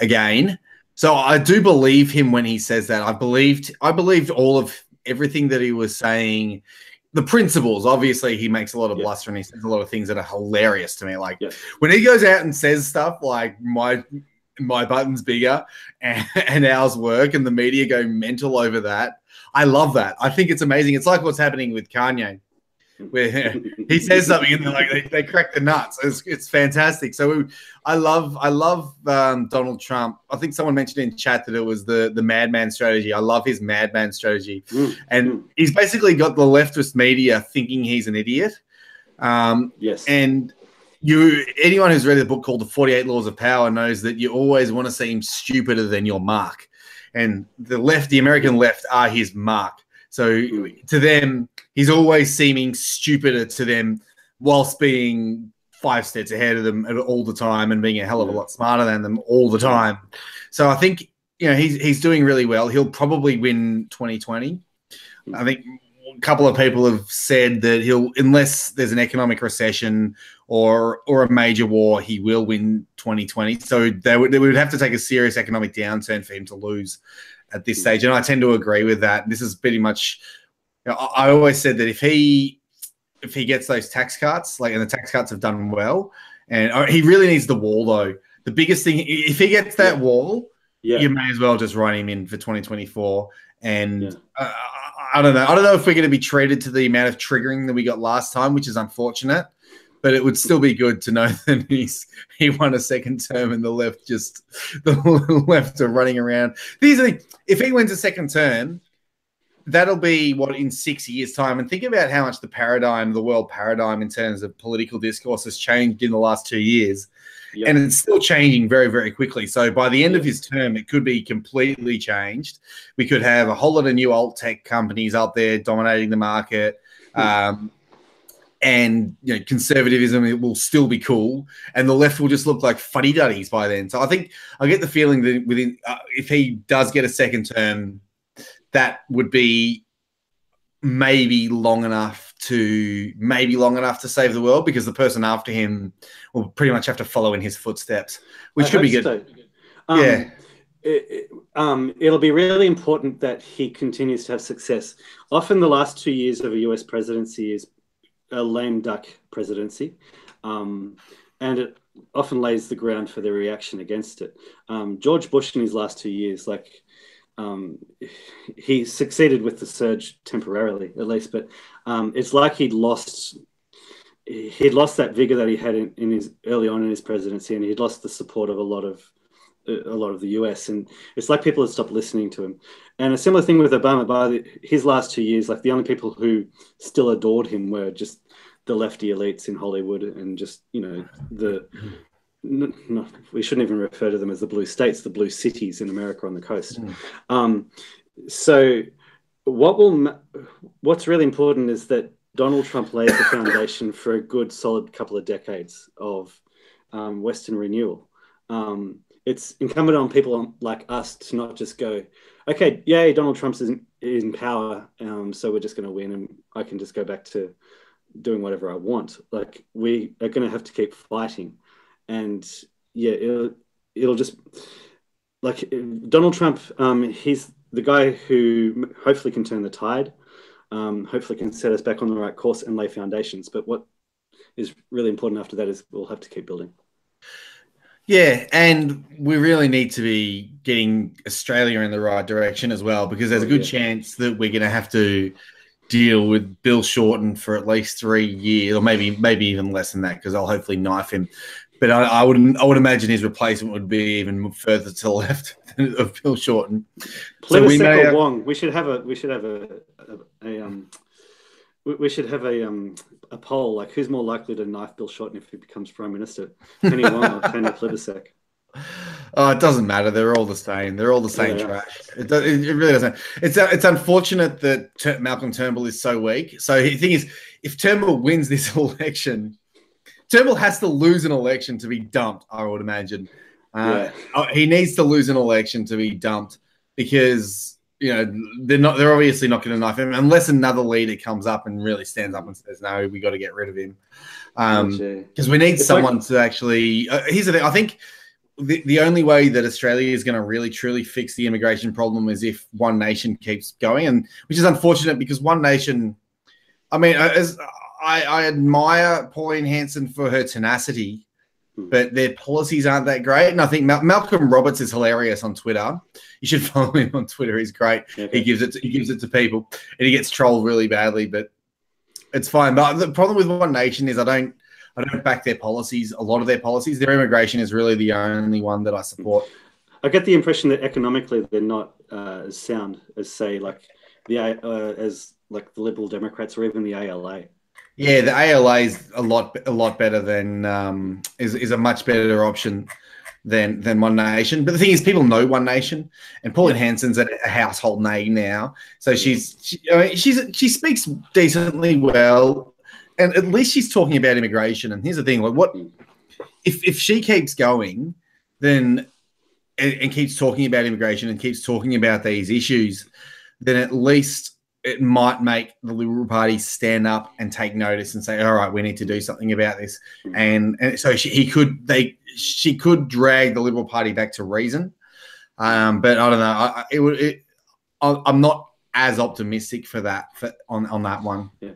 again. So I do believe him when he says that. I believed all of everything that he was saying. The principles, obviously, he makes a lot of bluster and he says a lot of things that are hilarious to me. Like when he goes out and says stuff like my button's bigger and ours work, and the media go mental over that. I love that. I think it's amazing. It's like what's happening with Kanye, where he says something and they're like they crack the nuts. It's fantastic. So I love Donald Trump. I think someone mentioned in chat that it was the madman strategy. I love his madman strategy, and he's basically got the leftist media thinking he's an idiot. And anyone who's read a book called The 48 Laws of Power knows that you always want to seem stupider than your mark. And the American left are his mark. So to them, he's always seeming stupider to them whilst being 5 steps ahead of them all the time and being a hell of a lot smarter than them all the time. So I think, you know, he's doing really well. He'll probably win 2020. I think a couple of people have said that unless there's an economic recession or a major war, he will win 2020. So they would have to take a serious economic downturn for him to lose at this stage. And I tend to agree with that. This is pretty much, you know, I always said that if he gets those tax cuts, and the tax cuts have done well, and he really needs the wall though. The biggest thing, if he gets that wall, you may as well just run him in for 2024. And I don't know. I don't know if we're going to be treated to the amount of triggering that we got last time, which is unfortunate. But it would still be good to know that he won a second term and the left are running around. If he wins a second term, that'll be in 6 years' time. And think about how much the world paradigm in terms of political discourse has changed in the last 2 years. And it's still changing very, very quickly. So by the end of his term, it could be completely changed. We could have a whole lot of new alt tech companies out there dominating the market. And you know, conservatism will still be cool, and the left will just look like fuddy-duddies by then. So I get the feeling that if he does get a second term, that would be maybe long enough to save the world, because the person after him will pretty much have to follow in his footsteps, which could be good. So. It'll be really important that he continues to have success. Often the last 2 years of a US presidency is a lame duck presidency. And often lays the ground for the reaction against it. George Bush in his last 2 years, like he succeeded with the surge temporarily, at least, but it's like he'd lost that vigor that he had in his early on in his presidency, and he'd lost the support of a lot of the US, and it's like people had stopped listening to him. And a similar thing with Obama. By his last 2 years, like the only people who still adored him were just the lefty elites in Hollywood, and just, you know, no, we shouldn't even refer to them as the blue states, the blue cities in America on the coast. So what's really important is that Donald Trump lays the foundation for a good, solid couple of decades of Western renewal. It's incumbent on people like us to not just go, okay, yay, Donald Trump's in power, so we're just going to win, and I can just go back to doing whatever I want. Like, we are going to have to keep fighting. And yeah, it'll just, like, Donald Trump, he's the guy who hopefully can turn the tide, hopefully can set us back on the right course and lay foundations. But what is really important after that is we'll have to keep building. Yeah, and we really need to be getting Australia in the right direction as well, because there's a good chance that we're going to have to deal with Bill Shorten for at least 3 years, or maybe even less than that, because I'll hopefully knife him. But I would imagine his replacement would be even further to the left of Bill Shorten. Pleacemaker or Wong. We should have a poll, like, who's more likely to knife Bill Shorten if he becomes Prime Minister, Penny Wong or Tony Plibersek? Oh, it doesn't matter. They're all the same. They're all the same trash. It really doesn't. It's unfortunate that Malcolm Turnbull is so weak. So the thing is, if Turnbull wins this election, Turnbull has to lose an election to be dumped, I would imagine. He needs to lose an election to be dumped, because, you know, they're obviously not going to knife him unless another leader comes up and really stands up and says, no, we got to get rid of him. Because we need someone to actually here's the thing. I think the only way that Australia is going to really truly fix the immigration problem is if One Nation keeps going, and which is unfortunate, because One Nation, I mean, I admire Pauline Hanson for her tenacity, but their policies aren't that great. And I think Malcolm Roberts is hilarious on Twitter. You should follow him on Twitter. He's great. Okay. He gives it to people, and he gets trolled really badly, but it's fine. But the problem with One Nation is I don't back their policies. A lot of their policies, their immigration is really the only one that I support. I get the impression that economically they're not as sound as, say, like the Liberal Democrats or even the ALA. Yeah, the ALA is a lot better than is a much better option than One Nation. But the thing is, people know One Nation, and Pauline Hanson's a household name now. So she speaks decently well, and at least she's talking about immigration. And here's the thing: like, what if she keeps going, then and keeps talking about immigration and keeps talking about these issues, then at least it might make the Liberal Party stand up and take notice and say, all right, we need to do something about this. And so she could drag the Liberal Party back to reason. But I don't know. I'm not as optimistic for that on that one. Yeah.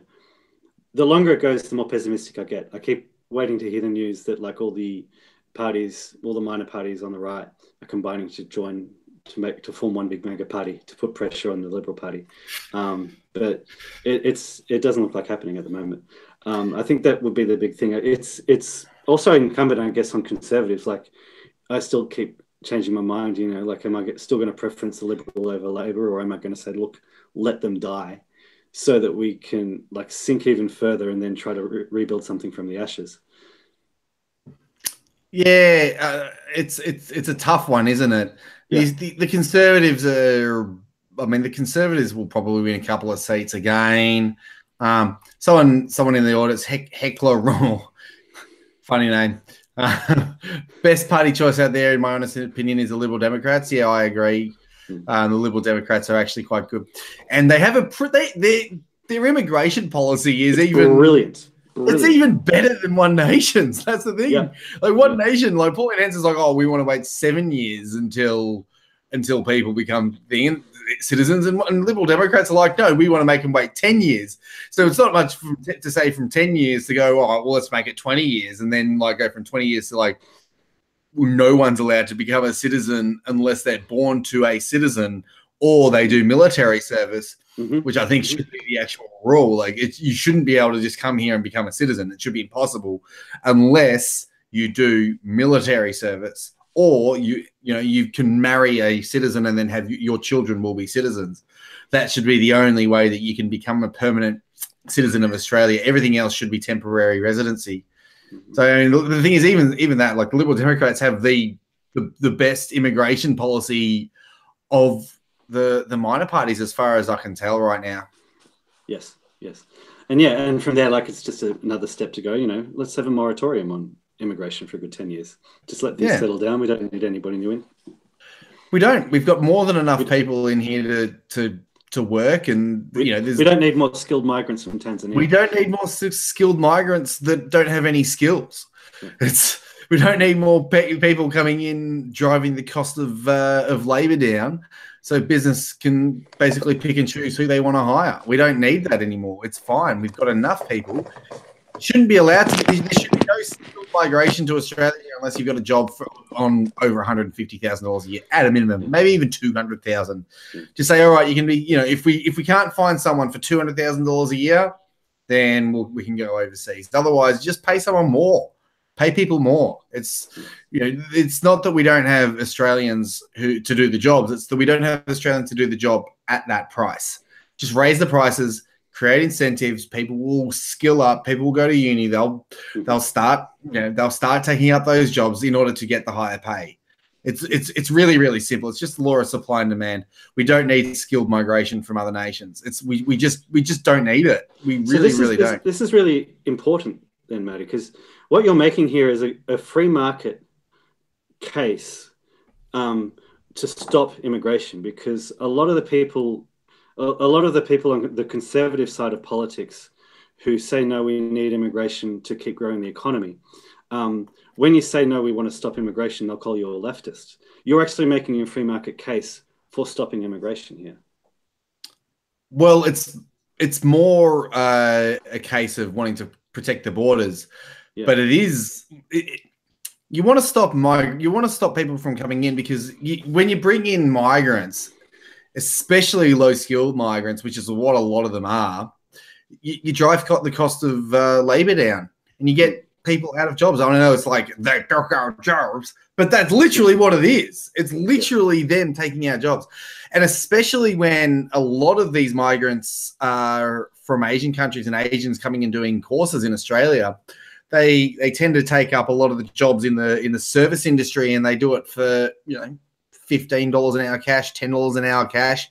The longer it goes, the more pessimistic I get. I keep waiting to hear the news that, like, all the minor parties on the right are combining to join to form one big mega party to put pressure on the Liberal Party. But it doesn't look like happening at the moment. I think that would be the big thing. It's also incumbent, I guess, on Conservatives. Like, I still keep changing my mind, you know, like, am I still going to preference the Liberal over Labor, or am I going to say, look, let them die, so that we can, like, sink even further and then try to rebuild something from the ashes? Yeah, it's a tough one, isn't it? Yeah. The Conservatives are. I mean, the Conservatives will probably win a couple of seats again. Someone in the audience, Heckler Roll, funny name. Best party choice out there, in my honest opinion, is the Liberal Democrats. Yeah, I agree. The Liberal Democrats are actually quite good, and they have their immigration policy is even brilliant. It's even better than One Nation's. That's the thing. Yeah. Like, One Nation, like, Pauline Hanson's like, oh, we want to wait 7 years until until people become the citizens. And Liberal Democrats are like, no, we want to make them wait 10 years. So it's not much to say from 10 years to go, oh, well, let's make it 20 years. And then like go from 20 years to like, no one's allowed to become a citizen unless they're born to a citizen or they do military service, which I think should be the actual rule. Like you shouldn't be able to just come here and become a citizen. It should be impossible unless you do military service, or you can marry a citizen and then have your children will be citizens. That should be the only way that you can become a permanent citizen of Australia. Everything else should be temporary residency. So I mean, the thing is, even that, like the Liberal Democrats have the best immigration policy of the minor parties, as far as I can tell right now. Yes, and yeah, and from there, like it's just another step to go. Let's have a moratorium on immigration for a good 10 years. Just let this settle down. We don't need anybody new in. We don't. We've got more than enough people in here to work, and we don't need more skilled migrants from Tanzania. We don't need more skilled migrants that don't have any skills. We don't need more people coming in driving the cost of labour down, so business can basically pick and choose who they want to hire. We don't need that anymore. It's fine. We've got enough people. Shouldn't be allowed to. There should be no skilled migration to Australia unless you've got a job on over $150,000 a year at a minimum, maybe even $200,000. Just say, all right, you can be. If we can't find someone for $200,000 a year, then we can go overseas. Otherwise, just pay someone more. Pay people more. It's not that we don't have Australians to do the jobs. It's that we don't have Australians to do the job at that price. Just raise the prices. Create incentives. People will skill up. People will go to uni. They'll start taking up those jobs in order to get the higher pay. It's really, really simple. It's just the law of supply and demand. We don't need skilled migration from other nations. We just don't need it. We really don't. This is really important then, Matty, because what you're making here is a free market case to stop immigration, because a lot of the people on the conservative side of politics who say, no, we need immigration to keep growing the economy. When you say, no, we want to stop immigration, they'll call you a leftist. You're actually making a free market case for stopping immigration here. Well, it's more a case of wanting to protect the borders, but you want to stop people from coming in, because when you bring in migrants, especially low-skilled migrants, which is what a lot of them are, you drive the cost of labour down, and you get people out of jobs. I know it's like they took our jobs, but that's literally what it is. It's literally them taking our jobs. And especially when a lot of these migrants are from Asian countries and Asians coming and doing courses in Australia, they tend to take up a lot of the jobs in the service industry, and they do it for $15 an hour cash, $10 an hour cash.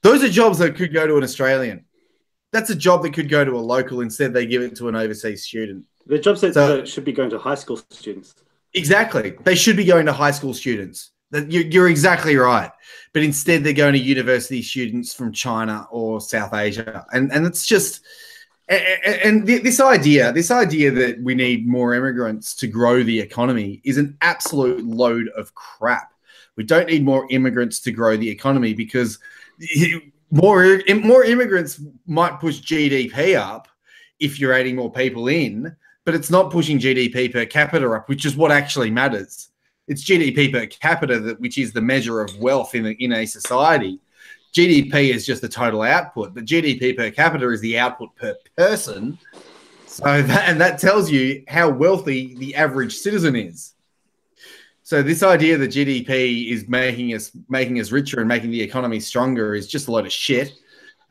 Those are jobs that could go to an Australian. That's a job that could go to a local. Instead, they give it to an overseas student. The jobs that should be going to high school students. Exactly. They should be going to high school students. You're exactly right. But instead, they're going to university students from China or South Asia. And it's just... And this idea that we need more immigrants to grow the economy is an absolute load of crap. We don't need more immigrants to grow the economy, because more immigrants might push GDP up if you're adding more people in, but it's not pushing GDP per capita up, which is what actually matters. It's GDP per capita which is the measure of wealth in a society. GDP is just the total output, but GDP per capita is the output per person. So that tells you how wealthy the average citizen is. So this idea that GDP is making us richer and making the economy stronger is just a load of shit.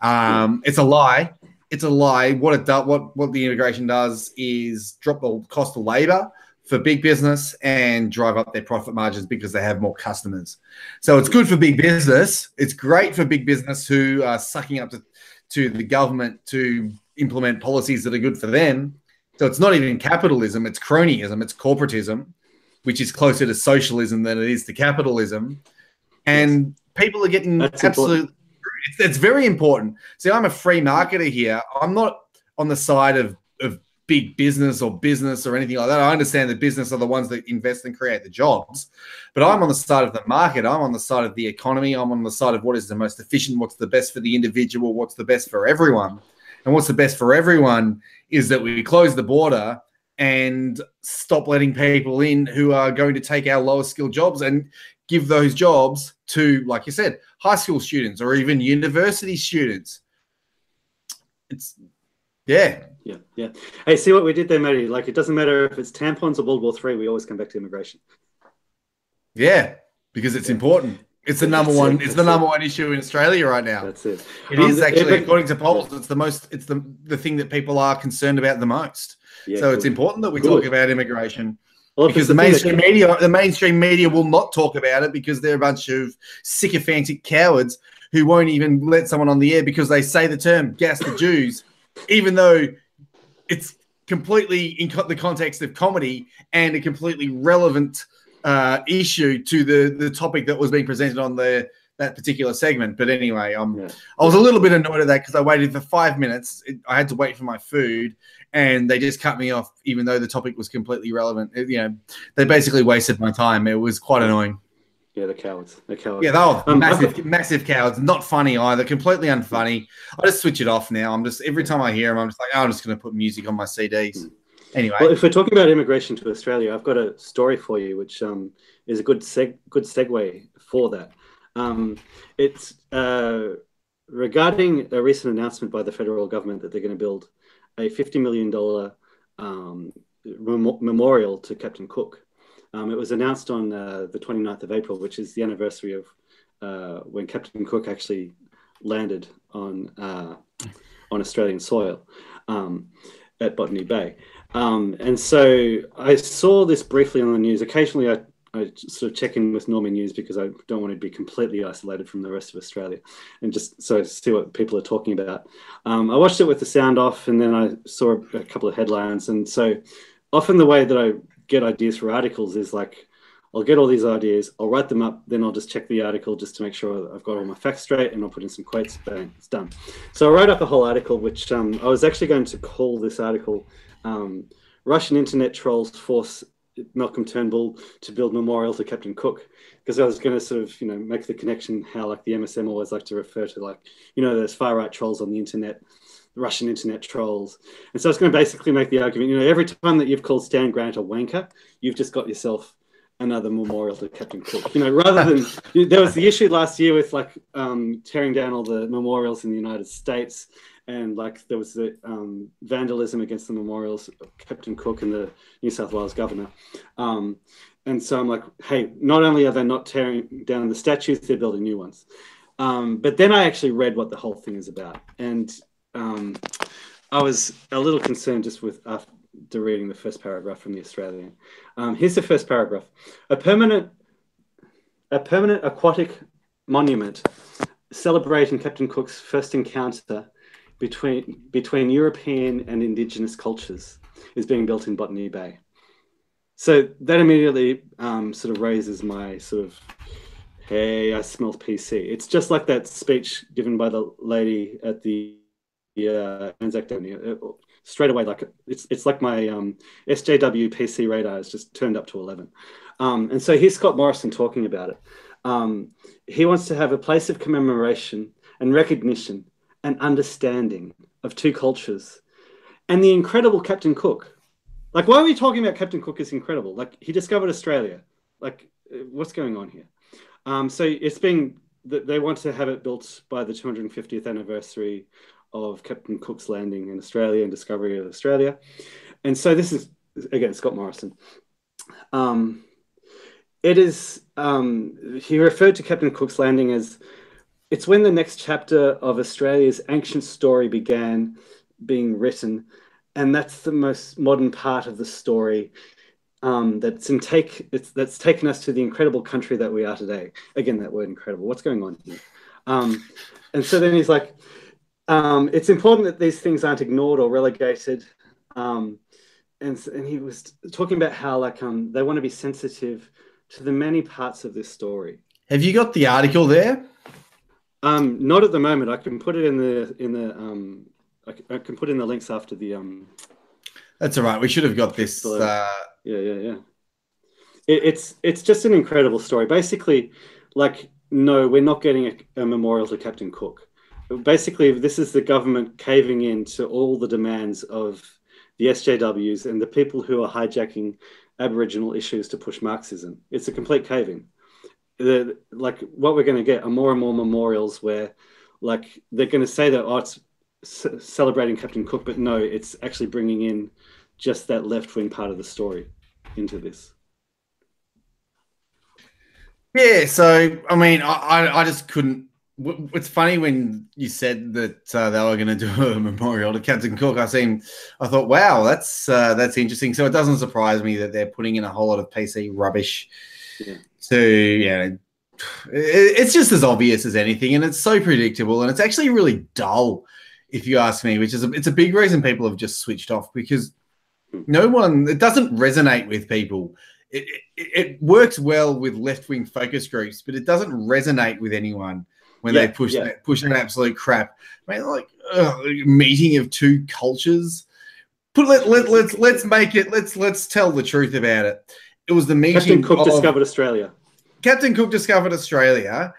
It's a lie. It's a lie. What the integration does is drop the cost of labor for big business and drive up their profit margins because they have more customers. So it's good for big business. It's great for big business who are sucking up to the government to implement policies that are good for them. So it's not even capitalism. It's cronyism. It's corporatism, which is closer to socialism than it is to capitalism. And people are getting absolutely... It's very important. See, I'm a free marketer here. I'm not on the side of big business or anything like that. I understand the business are the ones that invest and create the jobs, but I'm on the side of the market. I'm on the side of the economy. I'm on the side of what is the most efficient, what's the best for the individual, what's the best for everyone. And what's the best for everyone is that we close the border and stop letting people in who are going to take our lower skilled jobs and give those jobs to, like you said, high school students or even university students. Yeah. Hey, see what we did there, Matty? Like, it doesn't matter if it's tampons or World War III, we always come back to immigration. Yeah, because it's important. It's the number one. It's the number one issue in Australia right now. That's it. It is actually, according to polls, it's the most. It's the thing that people are concerned about the most. Yeah, so it's important that we talk about immigration. Well, because the mainstream media will not talk about it because they're a bunch of sycophantic cowards who won't even let someone on the air because they say the term "gas the Jews," even though it's completely in the context of comedy and a completely relevant issue to the topic that was being presented on that particular segment. But anyway, I was a little bit annoyed at that because I waited for 5 minutes. I had to wait for my food, and they just cut me off, even though the topic was completely relevant. They basically wasted my time. It was quite annoying. Yeah, the cowards. Yeah, they were massive cowards. Not funny either. Completely unfunny. I just switch it off now. Every time I hear them, I'm just like, I'm just going to put music on my CDs. Anyway. Well, if we're talking about immigration to Australia, I've got a story for you, which is a good segue for that. It's regarding a recent announcement by the federal government that they're going to build a $50 million memorial to Captain Cook. It was announced on the 29th of April, which is the anniversary of when Captain Cook actually landed on Australian soil at Botany Bay. And so I saw this briefly on the news. Occasionally I sort of check in with Norman News because I don't want to be completely isolated from the rest of Australia and just see what people are talking about. I watched it with the sound off, and then I saw a couple of headlines. And so often the way that I get ideas for articles is like, I'll get all these ideas, I'll write them up, then I'll just check the article just to make sure I've got all my facts straight, and I'll put in some quotes, bang, it's done. So I wrote up a whole article, which I was actually going to call this article Russian Internet Trolls Force Malcolm Turnbull to Build Memorial to Captain Cook, because I was going to sort of, make the connection how like the MSM always like to refer to like, those far-right trolls on the internet, Russian internet trolls. And so I was going to basically make the argument, every time that you've called Stan Grant a wanker, you've just got yourself another memorial to Captain Cook. Rather than, there was the issue last year with like tearing down all the memorials in the United States, and like there was the vandalism against the memorials of Captain Cook and the New South Wales governor. And so I'm like, hey, not only are they not tearing down the statues, they're building new ones. But then I actually read what the whole thing is about. And I was a little concerned just with after reading the first paragraph from the Australian. Here's the first paragraph. A permanent aquatic monument celebrating Captain Cook's first encounter between European and Indigenous cultures is being built in Botany Bay. So that immediately sort of raises my sort of, hey, I smell PC. It's just like that speech given by the lady at the Anzac Day. Straight away, like it's like my SJW PC radar is just turned up to 11. And so here's Scott Morrison talking about it. He wants to have a place of commemoration and recognition and understanding of two cultures and the incredible Captain Cook. Like, why are we talking about Captain Cook is incredible? Like, he discovered Australia. Like, what's going on here? So it's being, they want to have it built by the 250th anniversary of Captain Cook's landing in Australia and discovery of Australia. And so this is, again, Scott Morrison. It is, he referred to Captain Cook's landing as, it's when the next chapter of Australia's ancient story began being written. And that's the most modern part of the story that's taken us to the incredible country that we are today. Again, that word incredible. What's going on here? And so then he's like, it's important that these things aren't ignored or relegated. And he was talking about how like they want to be sensitive to the many parts of this story. Have you got the article there? Not at the moment. I can put it in the I can put in the links after the That's all right. We should have got this. Yeah. It's just an incredible story. Basically, like, no, we're not getting a memorial to Captain Cook. Basically, this is the government caving in to all the demands of the SJWs and the people who are hijacking Aboriginal issues to push Marxism. It's a complete caving. Like, what we're going to get are more and more memorials where, like, they're going to say that, oh, it's celebrating Captain Cook, but no, it's actually bringing in just that left-wing part of the story into this. Yeah, so I mean, I just couldn't. It's funny when you said that they were going to do a memorial to Captain Cook. I thought, wow, that's interesting. So it doesn't surprise me that they're putting in a whole lot of PC rubbish. Yeah. It's just as obvious as anything, and it's so predictable, and it's actually really dull, if you ask me. It's a big reason people have just switched off, because it doesn't resonate with people. It works well with left-wing focus groups, but it doesn't resonate with anyone when they push an absolute crap. I mean, like meeting of two cultures. Let's make it. Let's tell the truth about it. It was the meeting. Captain Cook discovered Australia. Captain Cook discovered Australia.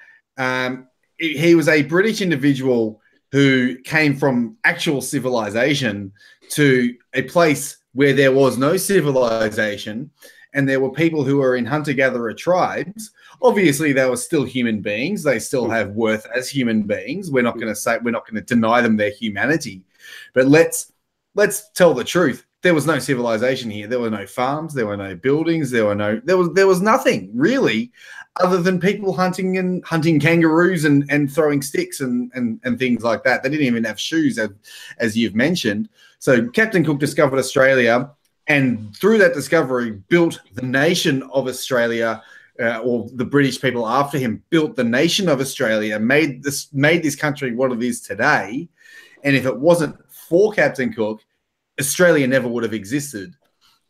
He was a British individual who came from actual civilization to a place where there was no civilization, and there were people who were in hunter-gatherer tribes. Obviously, they were still human beings. They still have worth as human beings. We're not going to deny them their humanity, but let's tell the truth. There was no civilization here. There were no farms. There were no buildings. There was nothing really, other than people hunting kangaroos and throwing sticks and things like that. They didn't even have shoes, as you've mentioned. So Captain Cook discovered Australia, and through that discovery built the nation of Australia, or the British people after him built the nation of Australia, made this country what it is today. And if it wasn't for Captain Cook, Australia never would have existed.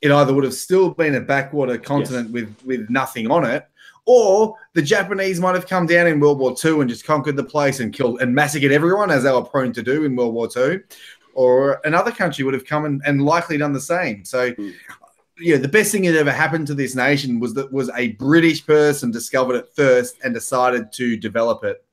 It either would have still been a backwater continent with nothing on it, or the Japanese might have come down in World War II and just conquered the place and killed and massacred everyone, as they were prone to do in World War II. Or another country would have come and likely done the same. So, the best thing that ever happened to this nation was a British person discovered it first and decided to develop it.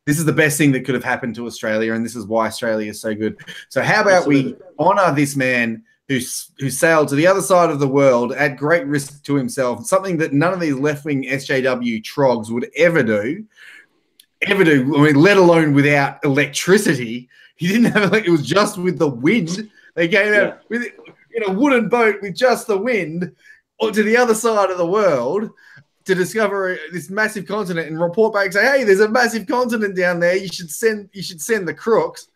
This is the best thing that could have happened to Australia, and this is why Australia is so good. So how about we honour this man who sailed to the other side of the world at great risk to himself, something that none of these left-wing SJW trogs would ever do. I mean, let alone without electricity. He didn't have it was just with the wind. They came out in a wooden boat with just the wind onto the other side of the world to discover this massive continent and report back and say, hey, there's a massive continent down there. You should send the crooks,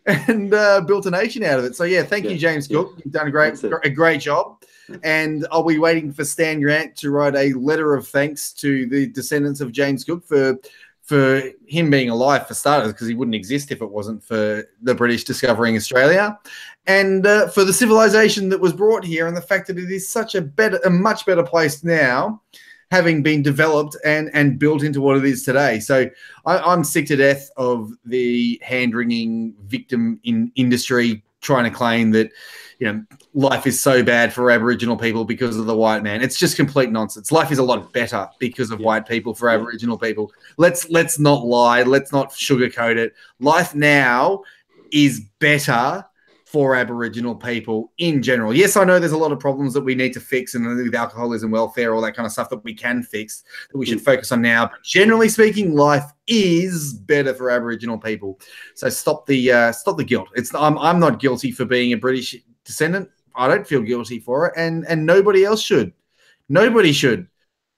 and built a nation out of it. So thank you, James Cook. You've done a great job. And I'll be waiting for Stan Grant to write a letter of thanks to the descendants of James Cook for him being alive, for starters, because he wouldn't exist if it wasn't for the British discovering Australia, and for the civilization that was brought here, and the fact that it is such a much better place now, having been developed and built into what it is today. So I'm sick to death of the hand-wringing victim industry trying to claim that life is so bad for Aboriginal people because of the white man. It's just complete nonsense. Life is a lot better because of white people for Aboriginal people. Let's not lie. Let's not sugarcoat it. Life now is better for Aboriginal people in general. Yes, I know there's a lot of problems that we need to fix, and with alcoholism, welfare, all that kind of stuff that we can fix, that we should focus on now. But generally speaking, life is better for Aboriginal people. So stop the guilt. I'm not guilty for being a British descendant. I don't feel guilty for it, and nobody else should. Nobody should.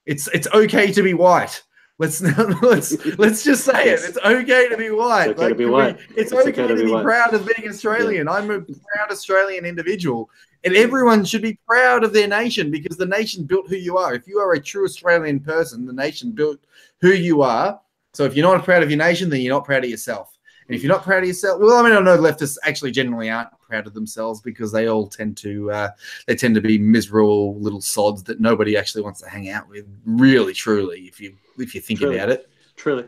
It's okay to be white. Let's just say it. It's okay to be white. It's okay to be white. It's okay to be proud of being Australian. I'm a proud Australian individual, and everyone should be proud of their nation, because the nation built who you are. If you are a true Australian person, the nation built who you are. So if you're not proud of your nation, then you're not proud of yourself. And if you're not proud of yourself, well, I mean, I know leftists actually generally aren't proud of themselves, because they all tend to be miserable little sods that nobody actually wants to hang out with. Really, truly, if you think about it. Truly.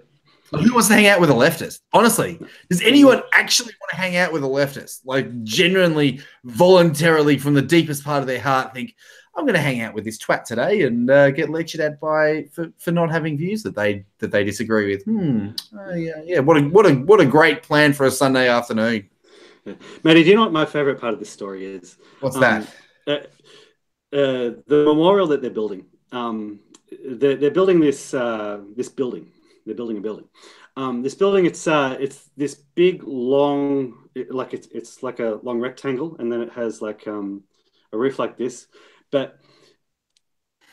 Who wants to hang out with a leftist? Honestly, does anyone actually want to hang out with a leftist? Like, genuinely, voluntarily, from the deepest part of their heart, think, I'm going to hang out with this twat today and get lectured at for not having views that they disagree with. Yeah. What a great plan for a Sunday afternoon. Yeah. Matty, do you know what my favorite part of this story is? What's that? The memorial that they're building. They're building this building. They're building a building. This building, it's this big long, it's like a long rectangle, and then it has like a roof like this. But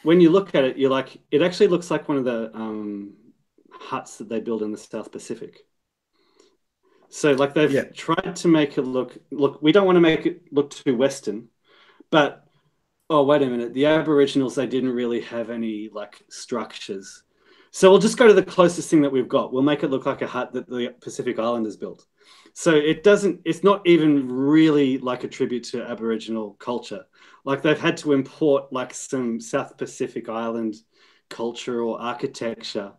when you look at it, you're like, it actually looks like one of the huts that they build in the South Pacific. So like they've tried to make it look, we don't want to make it look too Western, but oh, wait a minute, the Aboriginals, they didn't really have any like structures. So we'll just go to the closest thing that we've got. We'll make it look like a hut that the Pacific Islanders built. So it's not even really like a tribute to Aboriginal culture. Like they've had to import like some South Pacific Island culture or architecture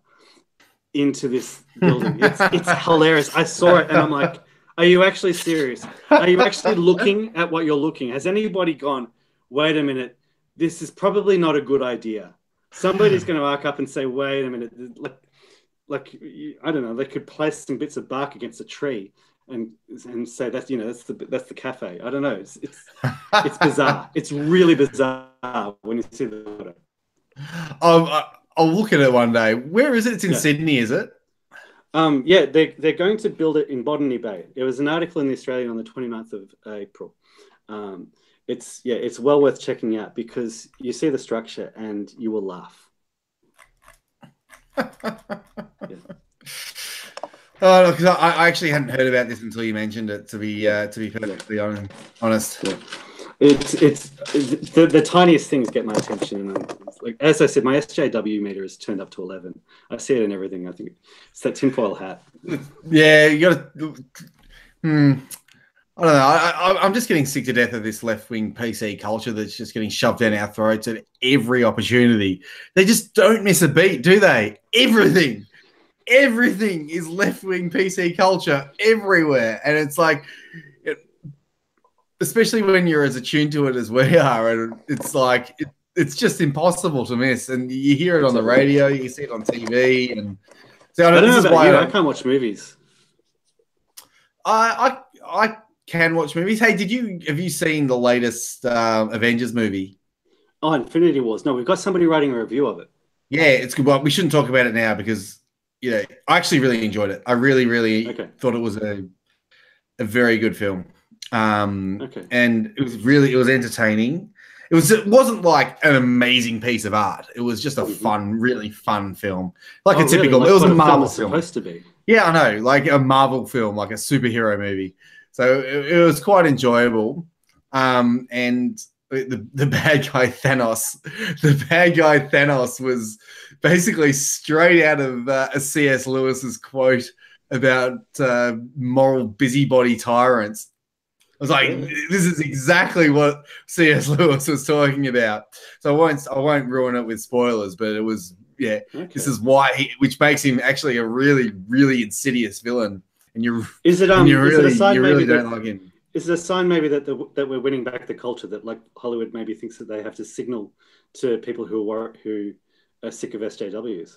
into this building. It's hilarious. I saw it and I'm like, are you actually serious? Are you actually looking at what you're looking? Has anybody gone, wait a minute, this is probably not a good idea? Somebody's going to arc up and say, wait a minute, like I don't know, they could place some bits of bark against a tree and say that's the cafe. I don't know. It's bizarre. It's really bizarre when you see the photo. I'll look at it one day. Where is it? It's in Sydney, is it? They're going to build it in Botany Bay. It was an article in the Australian on the 29th of April. It's well worth checking out because you see the structure and you will laugh. Oh, because I actually hadn't heard about this until you mentioned it. To be perfectly honest, it's the tiniest things get my attention. And like as I said, my SJW meter is turned up to 11. I see it in everything. I think it's that tinfoil hat. Yeah, you got to. I don't know. I'm just getting sick to death of this left-wing PC culture that's just getting shoved down our throats at every opportunity. They just don't miss a beat, do they? Everything is left-wing PC culture everywhere. And it's like, especially when you're as attuned to it as we are, and it's like, it's just impossible to miss. And you hear it on the radio, you see it on TV. And so I don't know about you. I can't watch movies. I can watch movies. Hey, have you seen the latest Avengers movie? Oh, Infinity Wars. No, we've got somebody writing a review of it. Yeah, it's good. Well, we shouldn't talk about it now because I actually really enjoyed it. I really thought it was a very good film. And it was entertaining. It wasn't like an amazing piece of art. It was just a really fun film. Like a typical. Really? It was a Marvel film. Supposed to be. Yeah, I know. Like a Marvel film, like a superhero movie. So it was quite enjoyable. And the bad guy Thanos was basically straight out of a C.S. Lewis's quote about moral busybody tyrants. I was like, this is exactly what C.S. Lewis was talking about. So I won't ruin it with spoilers, but it was this is why which makes him actually a really, really insidious villain. And you really don't like him. Is it a sign maybe that we're winning back the culture, that like Hollywood maybe thinks that they have to signal to people who are sick of SJWs?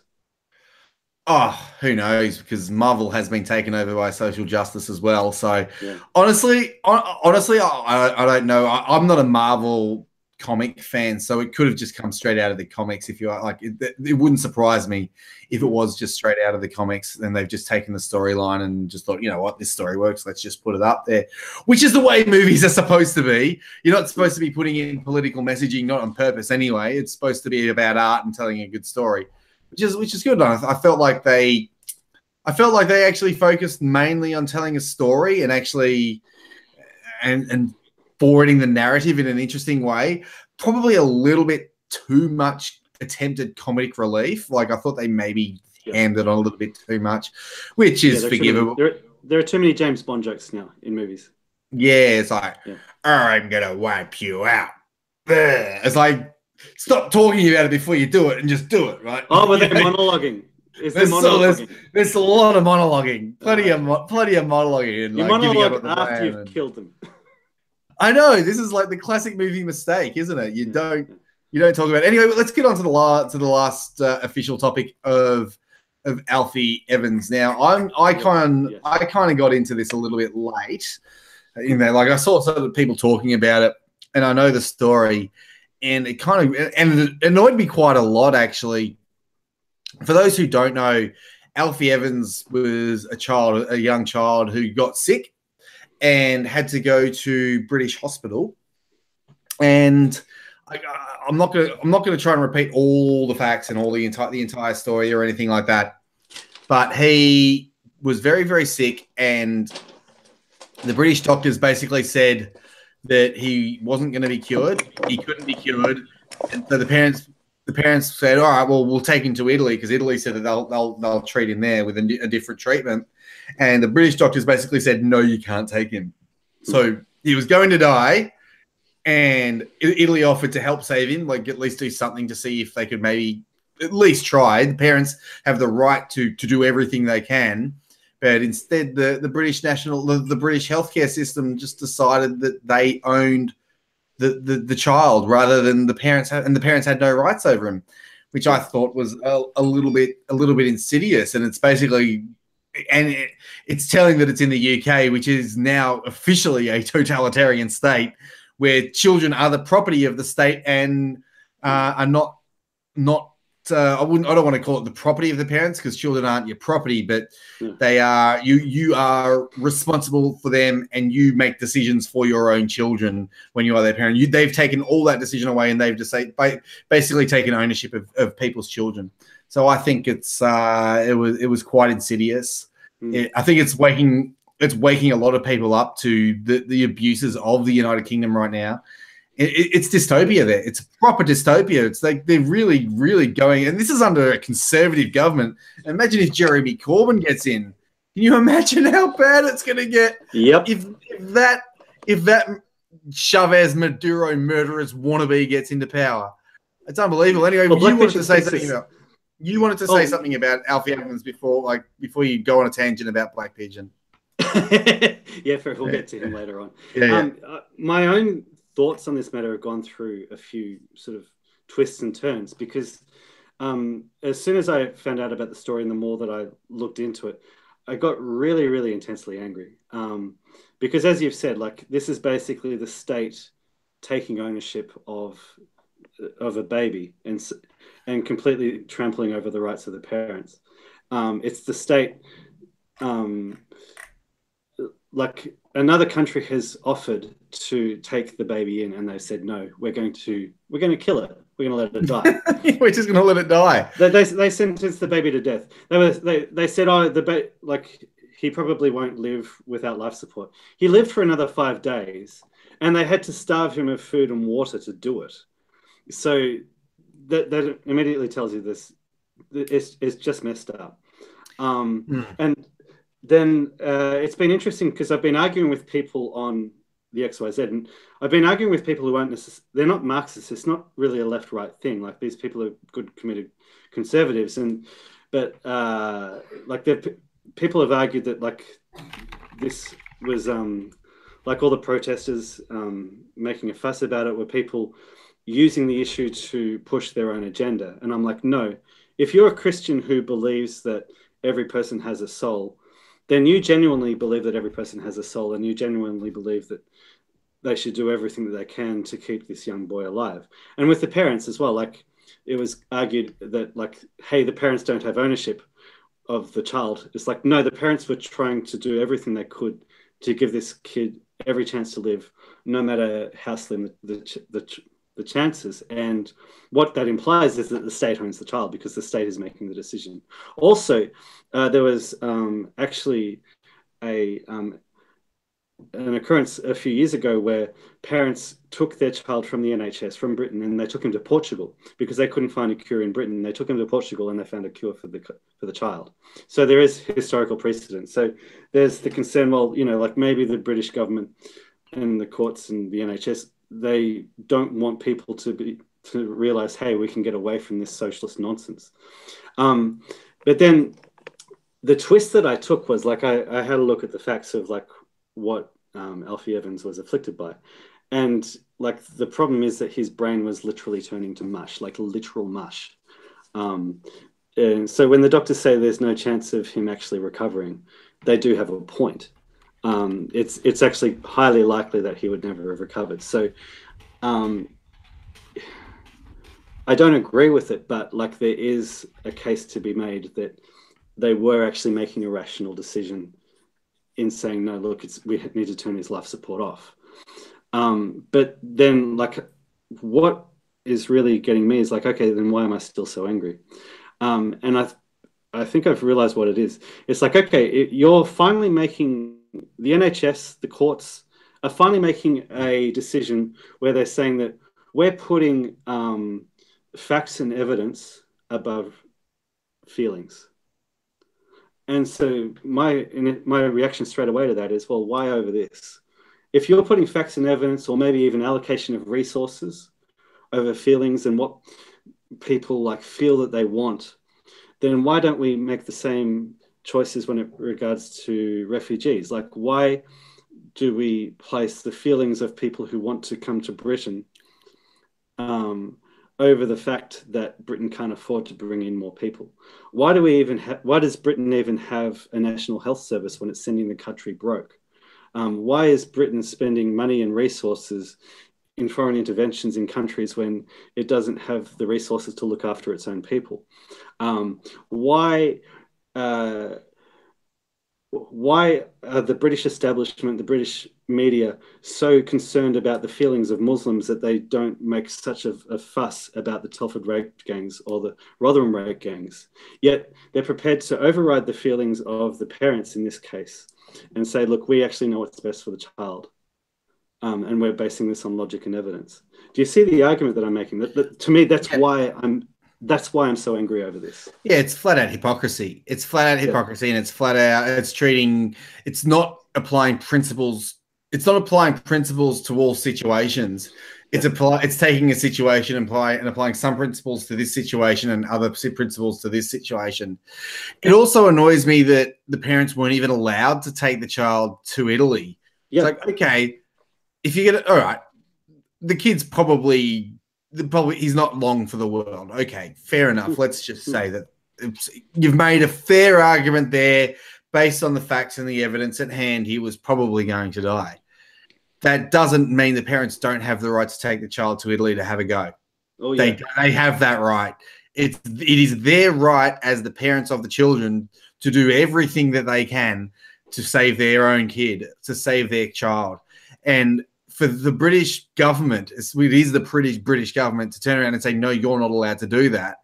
Oh, who knows? Because Marvel has been taken over by social justice as well. So honestly, I don't know. I'm not a Marvel comic fan, so it could have just come straight out of the comics. If you are like, it wouldn't surprise me if it was just straight out of the comics. Then they've just taken the storyline and just thought, you know what, this story works. Let's just put it up there, which is the way movies are supposed to be. You're not supposed to be putting in political messaging, not on purpose anyway. It's supposed to be about art and telling a good story, which is good. I felt like they actually focused mainly on telling a story and actually and forwarding the narrative in an interesting way. Probably a little bit too much attempted comedic relief. Like I thought they maybe hammed it on a little bit too much, which is forgivable. There are too many James Bond jokes now in movies. Yeah, it's like, I'm gonna wipe you out. It's like, stop talking about it before you do it and just do it, right? Oh, but they're monologuing. Is the monologuing. There's a lot of monologuing, plenty of monologuing, and you like giving monologue up after you've killed them. I know this is like the classic movie mistake, isn't it? You don't talk about it. Anyway. Let's get on to the last official topic of Alfie Evans. Now, I kind of got into this a little bit late. You know, like I saw some of the people talking about it, and I know the story, and it annoyed me quite a lot, actually. For those who don't know, Alfie Evans was a young child who got sick and had to go to British hospital. And I'm not gonna try and repeat all the facts and all the entire story or anything like that. But he was very, very sick, and the British doctors basically said that he wasn't going to be cured. He couldn't be cured, and so the parents said, "All right, well, we'll take him to Italy," because Italy said that they'll treat him there with a different treatment. And the British doctors basically said, "No, you can't take him." So he was going to die, and Italy offered to help save him, like at least do something to see if they could maybe at least try. The parents have the right to do everything they can. But instead, the British the British healthcare system just decided that they owned the child rather than the parents, and the parents had no rights over him, which I thought was a little bit insidious. And it's basically, and it's telling that it's in the UK, which is now officially a totalitarian state, where children are the property of the state and are not. I don't want to call it the property of the parents, because children aren't your property, but they are. You are responsible for them, and you make decisions for your own children when you are their parent. They've taken all that decision away, and they've just basically taken ownership of people's children. So I think it was quite insidious. I think it's waking a lot of people up to the abuses of the United Kingdom right now. It's dystopia there. It's proper dystopia. It's like they're really, really going, and this is under a conservative government. Imagine if Jeremy Corbyn gets in. Can you imagine how bad it's going to get? Yep. If that Chavez Maduro murderer's wannabe gets into power, it's unbelievable. Anyway, you wanted to say something about Alfie Evans before you go on a tangent about Black Pigeon. We'll get to him later on. My own thoughts on this matter have gone through a few sort of twists and turns, because as soon as I found out about the story and the more that I looked into it, I got really, really intensely angry. Because as you've said, like, this is basically the state taking ownership of a baby and completely trampling over the rights of the parents. It's the state, like, another country has offered to take the baby in, and they said, no, we're going to kill it. We're going to let it die. We're just going to let it die. They sentenced the baby to death. They said, he probably won't live without life support. He lived for another 5 days, and they had to starve him of food and water to do it. So that immediately tells you this. It's just messed up. And then it's been interesting, because I've been arguing with people on the XYZ, and I've been arguing with people who aren't they're not Marxists. It's not really a left-right thing. Like, these people are good, committed conservatives, but people have argued that, like, this was like all the protesters making a fuss about it were people using the issue to push their own agenda. And I'm like, no, if you're a Christian who believes that every person has a soul, then you genuinely believe that every person has a soul, and you genuinely believe that they should do everything that they can to keep this young boy alive. And with the parents as well, like, it was argued that, like, hey, the parents don't have ownership of the child. It's like, no, the parents were trying to do everything they could to give this kid every chance to live, no matter how slim the chances. And what that implies is that the state owns the child, because the state is making the decision. Also, there was actually an occurrence a few years ago where parents took their child from the NHS, from Britain, and they took him to Portugal because they couldn't find a cure in Britain. They took him to Portugal, and they found a cure for the child. So there is historical precedent. So there's the concern, well, like, maybe the British government and the courts and the NHS, they don't want people to realize, hey, we can get away from this socialist nonsense. But But then the twist that I took was like I had a look at the facts of like what Alfie Evans was afflicted by, and like the problem is that his brain was literally turning to mush, like literal mush. And so when the doctors say there's no chance of him actually recovering, they do have a point. It's actually highly likely that he would never have recovered. So I don't agree with it, but like there is a case to be made that they were actually making a rational decision in saying, no, look, we need to turn his life support off. But then like what is really getting me is like, okay, then why am I still so angry? And I think I've realized what it is. It's like, okay, you're finally making, the NHS, the courts are finally making a decision where they're saying that we're putting facts and evidence above feelings. And so my reaction straight away to that is, well, why over this? If you're putting facts and evidence, or maybe even allocation of resources over feelings and what people like feel that they want, then why don't we make the same choices when it regards to refugees? Like, why do we place the feelings of people who want to come to Britain over the fact that Britain can't afford to bring in more people? Why do we even why does Britain even have a national health service when it's sending the country broke? Why is Britain spending money and resources in foreign interventions in countries when it doesn't have the resources to look after its own people? Why are the British establishment, the British media, so concerned about the feelings of Muslims that they don't make such a fuss about the Telford rape gangs or the Rotherham rape gangs? Yet they're prepared to override the feelings of the parents in this case and say, look, we actually know what's best for the child. And we're basing this on logic and evidence. Do you see the argument that I'm making? That to me, that's why I'm so angry over this. Yeah, it's flat out hypocrisy. It's flat out hypocrisy, and it's flat out, it's not applying principles. It's not applying principles to all situations. It's taking a situation and applying some principles to this situation and other principles to this situation. It also annoys me that the parents weren't even allowed to take the child to Italy. It's like, okay, if you get it, all right, the kid's probably he's not long for the world. Okay, fair enough. Let's just say that you've made a fair argument there based on the facts and the evidence at hand. He was probably going to die. That doesn't mean the parents don't have the right to take the child to Italy to have a go. Oh, yeah. They have that right. It is their right as the parents of the children to do everything that they can to save their own kid, to save their child. And for the British government, it is the British government to turn around and say, no, you're not allowed to do that.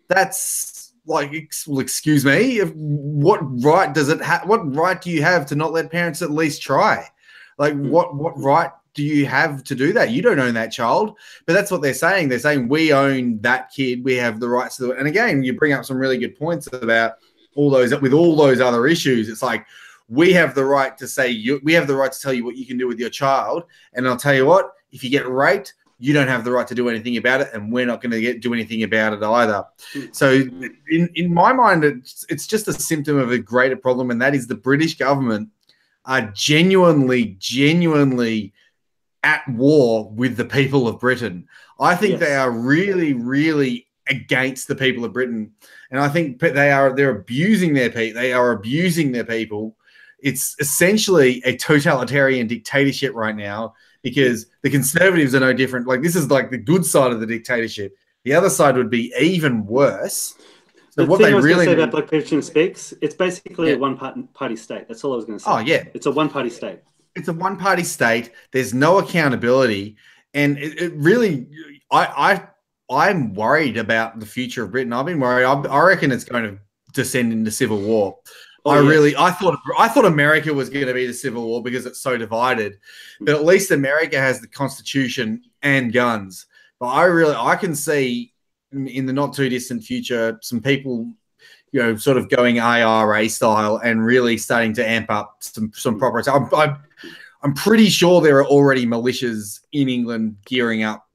That's like, well, excuse me, what right does it have? What right do you have to not let parents at least try? Like, what right do you have to do that? You don't own that child. But that's what they're saying. They're saying we own that kid. We have the rights to do it. And again, you bring up some really good points about all those other issues. It's like, we have the right to say, we have the right to tell you what you can do with your child. And I'll tell you what, if you get raped, you don't have the right to do anything about it. And we're not going to do anything about it either. So in my mind, it's just a symptom of a greater problem. And that is the British government are genuinely at war with the people of Britain. I think they are really, really against the people of Britain. And I think they're abusing their people. They are abusing their people. It's essentially a totalitarian dictatorship right now, because the Conservatives are no different. Like, this is like the good side of the dictatorship. The other side would be even worse. So what they really say about Black Christian Speaks, it's basically a one-party state. That's all I was going to say. Oh, yeah. It's a one-party state. It's a one-party state. There's no accountability. And it really, I'm worried about the future of Britain. I've been worried. I reckon it's going to descend into civil war. I thought America was going to be the civil war because it's so divided, but at least America has the Constitution and guns. But I can see in the not too distant future some people, sort of going IRA style and really starting to amp up some proper. I'm pretty sure there are already militias in England gearing up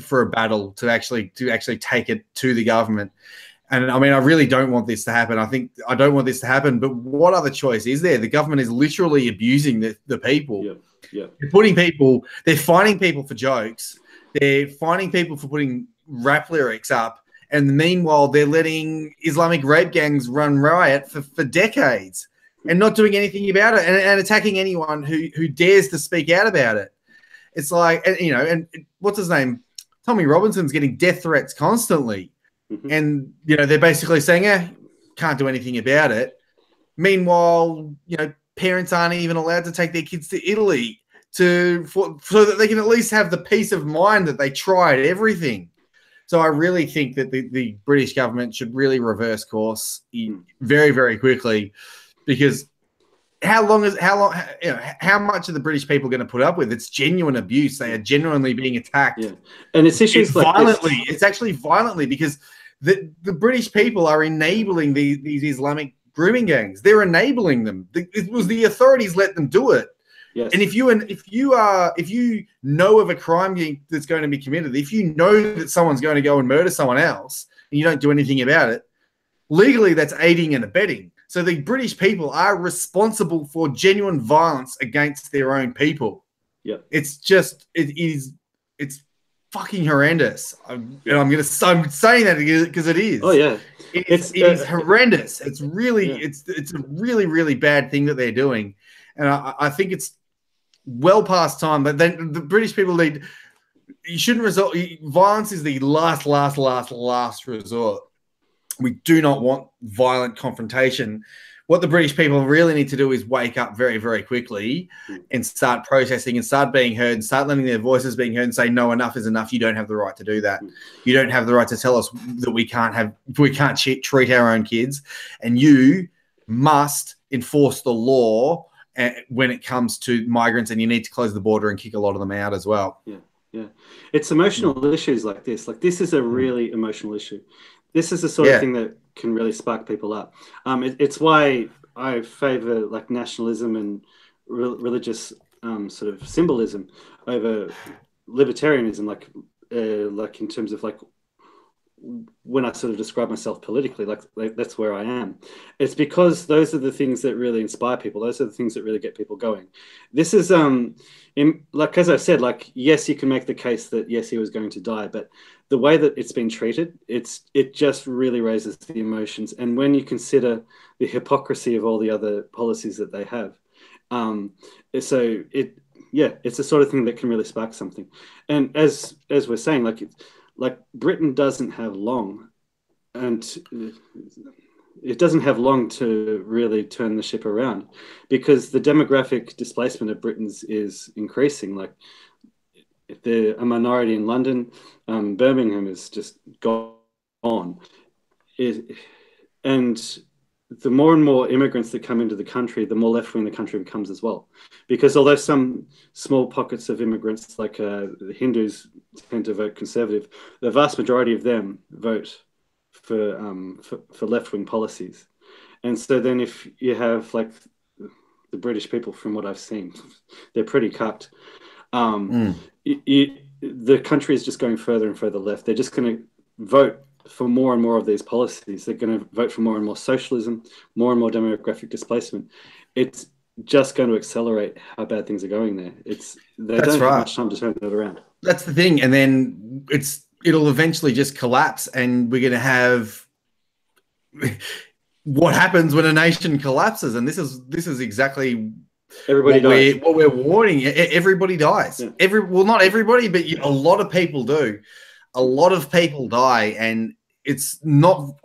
for a battle to actually take it to the government. And I mean, I really don't want this to happen. I don't want this to happen. But what other choice is there? The government is literally abusing the people. Yeah. Yeah. They're fining people for jokes. They're fining people for putting rap lyrics up. And meanwhile, they're letting Islamic rape gangs run riot for decades and not doing anything about it, and attacking anyone who dares to speak out about it. It's like, you know, and what's his name? Tommy Robinson's getting death threats constantly. Mm-hmm. And, you know, they're basically saying, can't do anything about it. Meanwhile, you know, parents aren't even allowed to take their kids to Italy so that they can at least have the peace of mind that they tried everything. So I really think that the British government should really reverse course very, very quickly, because how much are the British people going to put up with? It's genuine abuse. They are genuinely being attacked. Yeah. And it's issues like violently. This. It's actually violently, because the British people are enabling these Islamic grooming gangs. They're enabling them. It was the authorities let them do it. Yes. And if you know of a crime that's going to be committed, if you know that someone's going to go and murder someone else and you don't do anything about it, legally that's aiding and abetting. So the British people are responsible for genuine violence against their own people. Yeah. It's fucking horrendous. I'm saying that because it is. Oh yeah. It is horrendous. It's really it's a really, really bad thing that they're doing. And I think it's well past time. But then the British people you shouldn't resort. Violence is the last resort. We do not want violent confrontation. What the British people really need to do is wake up very, very quickly and start protesting and start being heard and start letting their voices being heard and say, no, enough is enough. You don't have the right to do that. You don't have the right to tell us that we can't treat our own kids, and you must enforce the law when it comes to migrants, and you need to close the border and kick a lot of them out as well. Yeah. Yeah. It's emotional issues like this. Like, this is a really emotional issue. This is the sort of thing that can really spark people up. It's why I favor like nationalism and religious sort of symbolism over libertarianism, like in terms of like when I sort of describe myself politically, like that's where I am. It's because those are the things that really inspire people. Those are the things that really get people going. This is like, as I said, like, yes, you can make the case that yes, he was going to die, but the way that it's been treated, it just really raises the emotions. And when you consider the hypocrisy of all the other policies that they have, it's the sort of thing that can really spark something. And as we're saying, like Britain doesn't have long, and it doesn't have long to really turn the ship around, because the demographic displacement of Britons is increasing. Like, if they're a minority in London, Birmingham is just gone. And the more and more immigrants that come into the country, the more left-wing the country becomes as well. Because although some small pockets of immigrants, like the Hindus, tend to vote Conservative, the vast majority of them vote for left-wing policies. And so then if you have like the British people, from what I've seen, they're pretty cucked. The country is just going further and further left. They're just going to vote for more and more of these policies. They're going to vote for more and more socialism, more and more demographic displacement. It's just going to accelerate how bad things are going there. They don't have much time to turn it around. That's the thing. And then it'll eventually just collapse, and we're going to have what happens when a nation collapses. And this is exactly what we're warning. Everybody dies. Yeah. Not everybody, but a lot of people do. A lot of people die, and it's not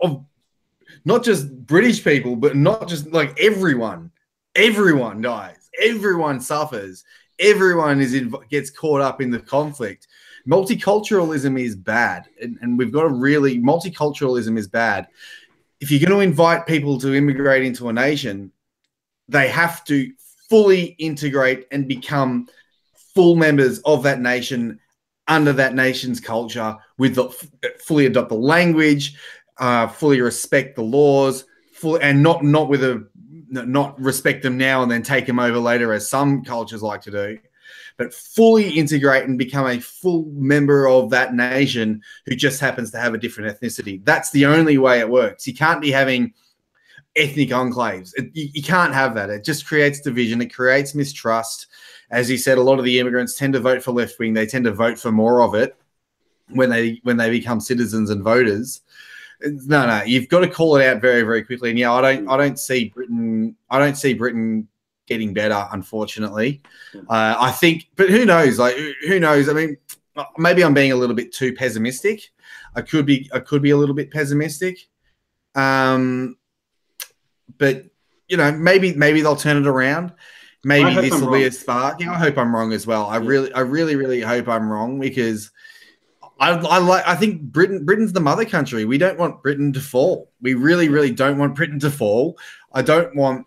just British people, but not just like everyone. Everyone dies. Everyone suffers. Everyone gets caught up in the conflict. Multiculturalism is bad, and we've got to really. Multiculturalism is bad. If you're going to invite people to immigrate into a nation, they have to fully integrate and become full members of that nation, under that nation's culture, fully adopt the language, fully respect the laws, and not respect them now and then take them over later, as some cultures like to do. but fully integrate and become a full member of that nation who just happens to have a different ethnicity. That's the only way it works. You can't be having ethnic enclaves. You can't have that. It just creates division. It creates mistrust. As you said, a lot of the immigrants tend to vote for left wing. They tend to vote for more of it when they become citizens and voters. No, you've got to call it out very, very quickly. And yeah, I don't see Britain getting better, unfortunately. I think, but who knows? Like, who knows? I mean, maybe I'm being a little bit too pessimistic. I could be a little bit pessimistic. But you know, maybe they'll turn it around. Maybe this will be a spark. Yeah, I hope I'm wrong as well. I really hope I'm wrong, because I think Britain's the mother country. We don't want Britain to fall. We really don't want Britain to fall. I don't want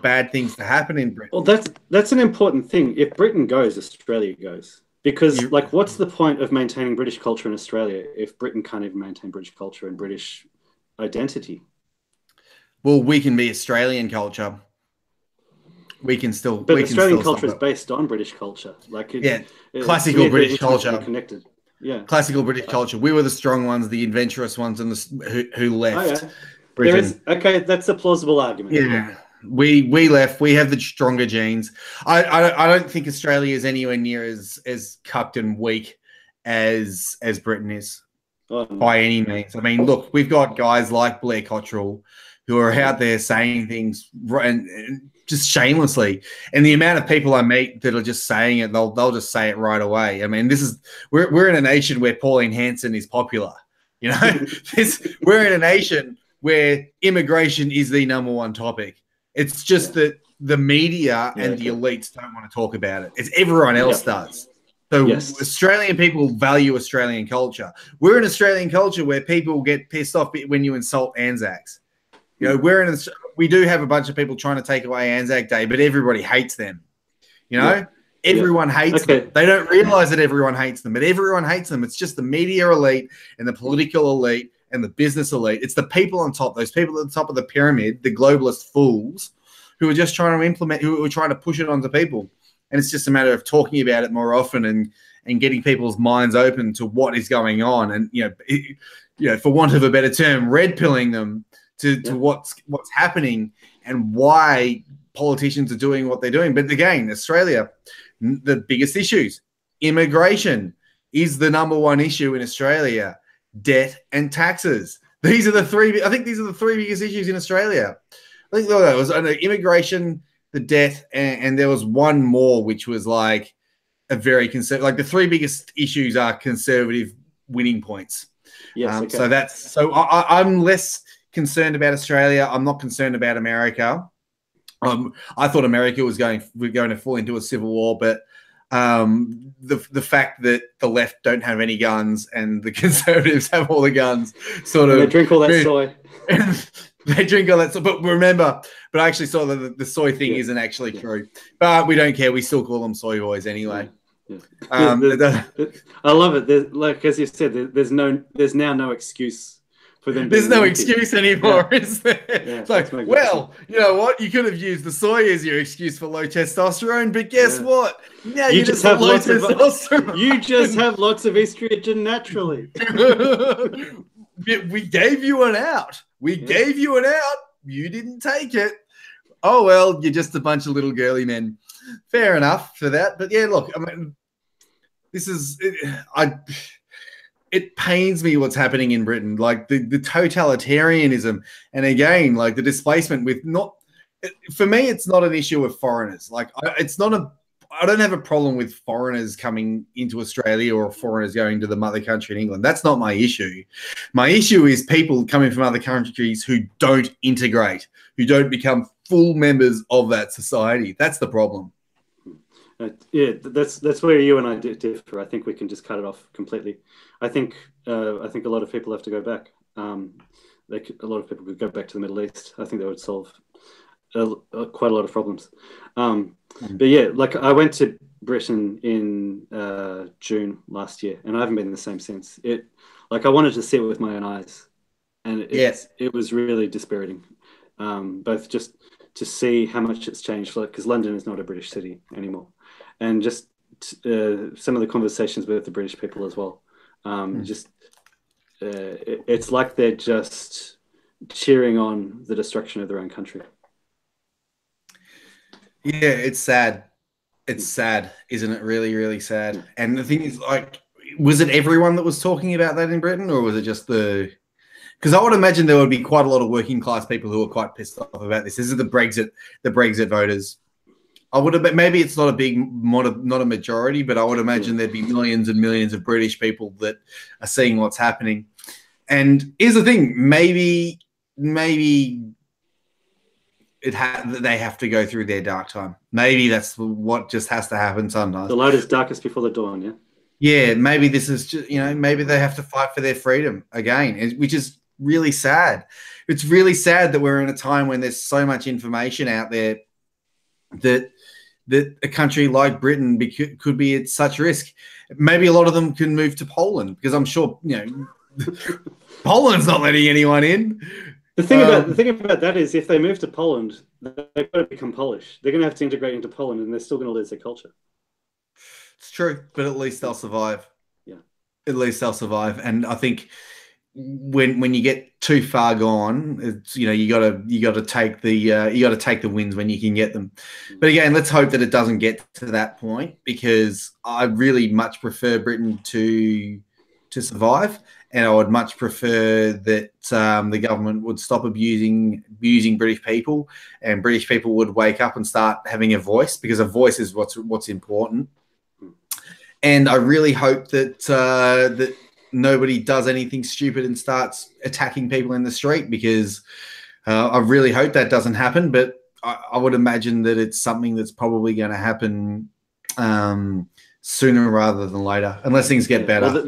bad things to happen in Britain. Well, that's an important thing. If Britain goes, Australia goes. Because like, what's the point of maintaining British culture in Australia if Britain can't even maintain British culture and British identity? Well, we can be Australian culture. We can still. But Australian culture is based on British culture. Like, classical British culture. Connected. Yeah. Classical British culture. We were the strong ones, the adventurous ones, and who left. Oh, yeah. Britain. Okay, that's a plausible argument. Yeah. We left. We have the stronger genes. I don't think Australia is anywhere near as cucked and weak as Britain is, by any means. I mean, look, we've got guys like Blair Cottrell who are out there saying things and just shamelessly. And the amount of people I meet that are just saying it, they'll just say it right away. I mean, we're in a nation where Pauline Hanson is popular. You know, we're in a nation where immigration is the #1 topic. It's just that the media and the elites don't want to talk about it. It's everyone else does. So Australian people value Australian culture. We're an Australian culture where people get pissed off when you insult Anzacs. You know, we do have a bunch of people trying to take away Anzac Day, but everybody hates them. You know, everyone hates them. They don't realize that everyone hates them, but everyone hates them. It's just the media elite and the political elite and the business elite. It's the people on top, those people at the top of the pyramid, the globalist fools, who are just trying to who are trying to push it onto people. And it's just a matter of talking about it more often and getting people's minds open to what is going on. And, you know, for want of a better term, red pilling them to what's happening and why politicians are doing what they're doing. But again, Australia, the biggest issues, immigration is the #1 issue in Australia, debt and taxes. These are the three. I think these are the three biggest issues in Australia. I think that was immigration, the debt, and there was one more, which was like a very conservative. Like the three biggest issues are conservative winning points. Yes. So I'm less concerned about Australia. I'm not concerned about America. I thought America was going to fall into a civil war, but the fact that the left don't have any guns and the conservatives have all the guns, they drink all that soy. They drink all that soy. But remember, I actually saw that the soy thing isn't actually true. But we don't care. We still call them soy boys anyway. I love it. Like as you said, there's now no excuse for them. There's no excuse anymore, is there? It's like, well, you know what? You could have used the soy as your excuse for low testosterone, but guess what? Now you just have low testosterone. You just have lots of estrogen naturally. We gave you an out. Gave you an out. You didn't take it. Oh, well, you're just a bunch of little girly men. Fair enough for that. But yeah, look, I mean, it pains me what's happening in Britain, like the totalitarianism, and again, like the displacement with for me, it's not an issue of foreigners. Like I don't have a problem with foreigners coming into Australia or foreigners going to the mother country in England. That's not my issue. My issue is people coming from other countries who don't integrate, who don't become full members of that society. That's the problem. That's where you and I differ. I think we can just cut it off completely. I think a lot of people have to go back. A lot of people could go back to the Middle East. I think that would solve quite a lot of problems. But yeah, like I went to Britain in June last year, and I haven't been the same since. I wanted to see it with my own eyes, and it was really dispiriting. Both just to see how much it's changed, because London is not a British city anymore. and just some of the conversations with the British people as well. It's like they're just cheering on the destruction of their own country. Yeah, it's sad. It's sad, isn't it? Really, really sad. And the thing is, like, was it everyone that was talking about that in Britain, or was it just the? Because I would imagine there would be quite a lot of working class people who are quite pissed off about this. This is the Brexit voters. I would have, maybe it's not a majority, but I would imagine there'd be millions and millions of British people that are seeing what's happening. And here's the thing: maybe they have to go through their dark time. Maybe that's what just has to happen sometimes. The light is darkest before the dawn. Yeah. Yeah, maybe this is just, maybe they have to fight for their freedom again, which is really sad. It's really sad that we're in a time when there's so much information out there that a country like Britain could be at such risk. Maybe a lot of them can move to Poland, because I'm sure, Poland's not letting anyone in. The thing about that is, if they move to Poland, they've got to become Polish. They're going to have to integrate into Poland, and they're still going to lose their culture. It's true, but at least they'll survive. Yeah, at least they'll survive. And I think when you get too far gone, it's, you gotta take the wins when you can get them. But again, let's hope that it doesn't get to that point, because I really much prefer Britain to survive. And I would much prefer that the government would stop abusing British people, and British people would wake up and start having a voice, because a voice is what's important. And I really hope that nobody does anything stupid and starts attacking people in the street, because I really hope that doesn't happen. But I would imagine that it's something that's probably going to happen sooner rather than later, unless things get better. Well,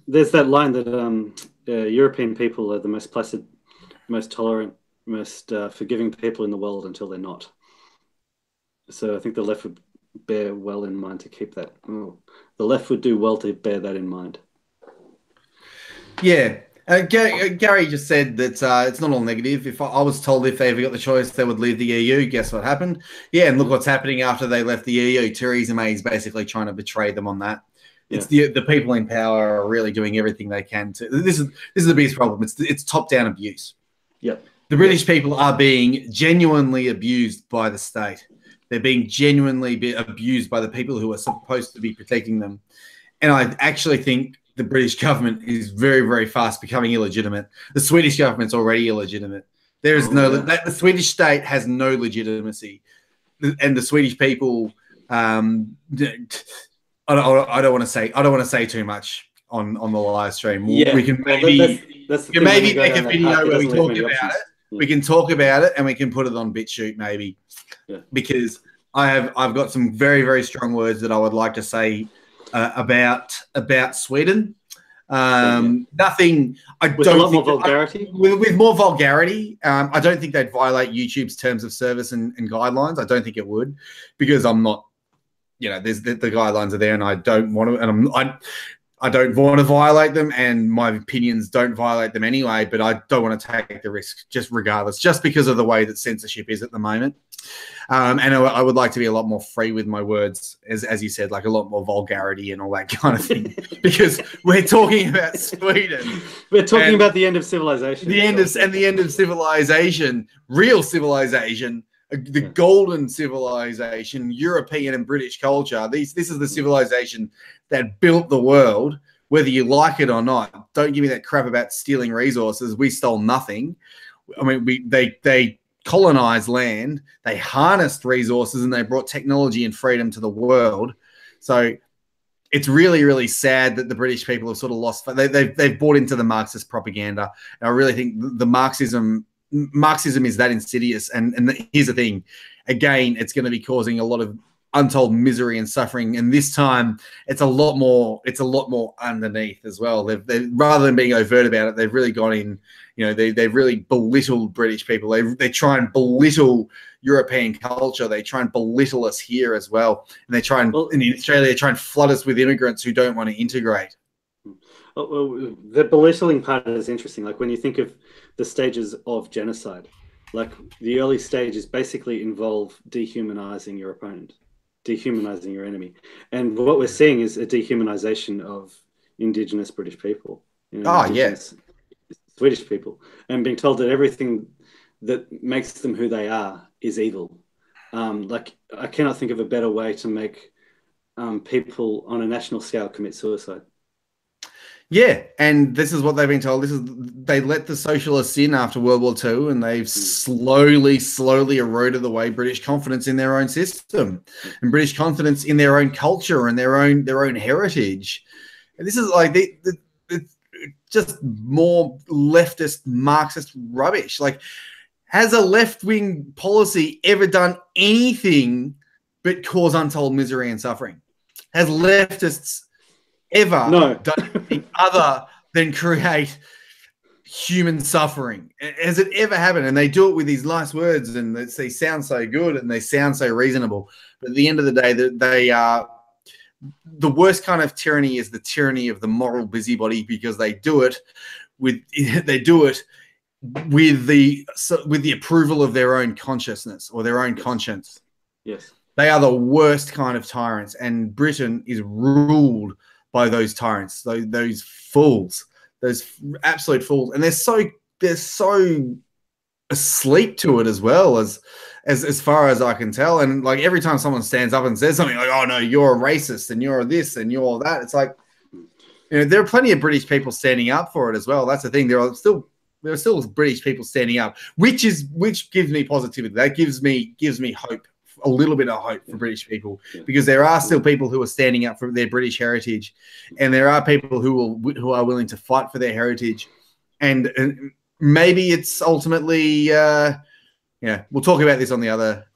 there's that line that European people are the most placid, most tolerant, most forgiving people in the world until they're not. So I think the left would bear well in mind to keep that. The left would do well to bear that in mind. Yeah. Gary just said that it's not all negative. If I was told if they ever got the choice, they would leave the EU. Guess what happened? Yeah, and look what's happening after they left the EU. Theresa May is basically trying to betray them on that. It's the people in power are really doing everything they can to. This is the biggest problem. It's top-down abuse. Yep. The British people are being genuinely abused by the state. They're being genuinely abused by the people who are supposed to be protecting them. And I actually think the British government is very, very fast becoming illegitimate. The Swedish government's already illegitimate. There is the Swedish state has no legitimacy, and the Swedish people. I don't want to say too much on the live stream. Yeah, we can maybe make a video where we talk about it. Yeah. We can talk about it, and we can put it on BitChute maybe, because I've got some very, very strong words that I would like to say about Sweden. Nothing. With a lot more vulgarity. With more vulgarity. I don't think they'd violate YouTube's terms of service and guidelines. I don't think it would, because I'm not. There's the guidelines are there, and I don't want to, and I don't want to violate them, and my opinions don't violate them anyway. But I don't want to take the risk, just regardless, just because of the way that censorship is at the moment. And I would like to be a lot more free with my words, as you said, like a lot more vulgarity and all that kind of thing, because we're talking about Sweden. We're talking about the end of civilization. The end of civilization, real civilization. The golden civilization, European and British culture. This is the civilization that built the world, whether you like it or not. Don't give me that crap about stealing resources. We stole nothing. I mean, they colonized land, they harnessed resources, and they brought technology and freedom to the world. So it's really, really sad that the British people have sort of lost. They've bought into the Marxist propaganda. And I really think the Marxism is that insidious. And here's the thing. Again, it's going to be causing a lot of untold misery and suffering. And this time it's a lot more underneath as well. They've rather than being overt about it, they've really gone in, they've really belittled British people. They try and belittle European culture. They try and belittle us here as well. And they try and, in Australia, they try and flood us with immigrants who don't want to integrate. Well, the belittling part is interesting. Like when you think of the stages of genocide, like the early stages basically involve dehumanizing your opponent. dehumanizing your enemy. And what we're seeing is a dehumanization of Indigenous British people, Indigenous Swedish people, and being told that everything that makes them who they are is evil. Like, I cannot think of a better way to make people on a national scale commit suicide. Yeah, and this is what they've been told. They let the socialists in after World War II, and they've slowly eroded away British confidence in their own system, and British confidence in their own culture and their own heritage. And this is like just more leftist Marxist rubbish. Like, has a left-wing policy ever done anything but cause untold misery and suffering? Has leftists ever done anything other than create human suffering? Has it ever happened? And they do it with these nice words, and they sound so good and they sound so reasonable. But at the end of the day, they are the worst kind of tyranny is the tyranny of the moral busybody, because they do it with the approval of their own consciousness or their own conscience. Yes, they are the worst kind of tyrants, and Britain is ruled by those tyrants, those fools, those absolute fools, and they're so asleep to it as well, as far as I can tell. And like, every time someone stands up and says something like, "Oh no, you're a racist and you're this and you're that," it's like, there are plenty of British people standing up for it as well. That's the thing. There are still British people standing up, which gives me positivity. That gives me hope. A little bit of hope for British people, because there are still people who are standing up for their British heritage, and there are people who are willing to fight for their heritage, and maybe it's ultimately we'll talk about this on the other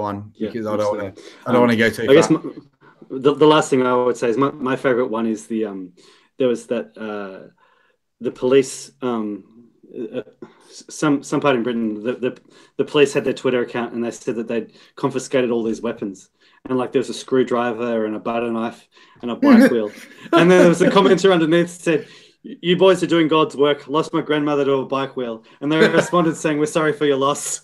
one, because I don't want to go too far. I guess the last thing I would say is my favorite one is there was that the police some part in Britain, the police had their Twitter account, and they said that they'd confiscated all these weapons, and like there was a screwdriver and a butter knife and a bike wheel, and then there was a commenter underneath that said, "You boys are doing God's work. Lost my grandmother to a bike wheel," and they responded saying, "We're sorry for your loss."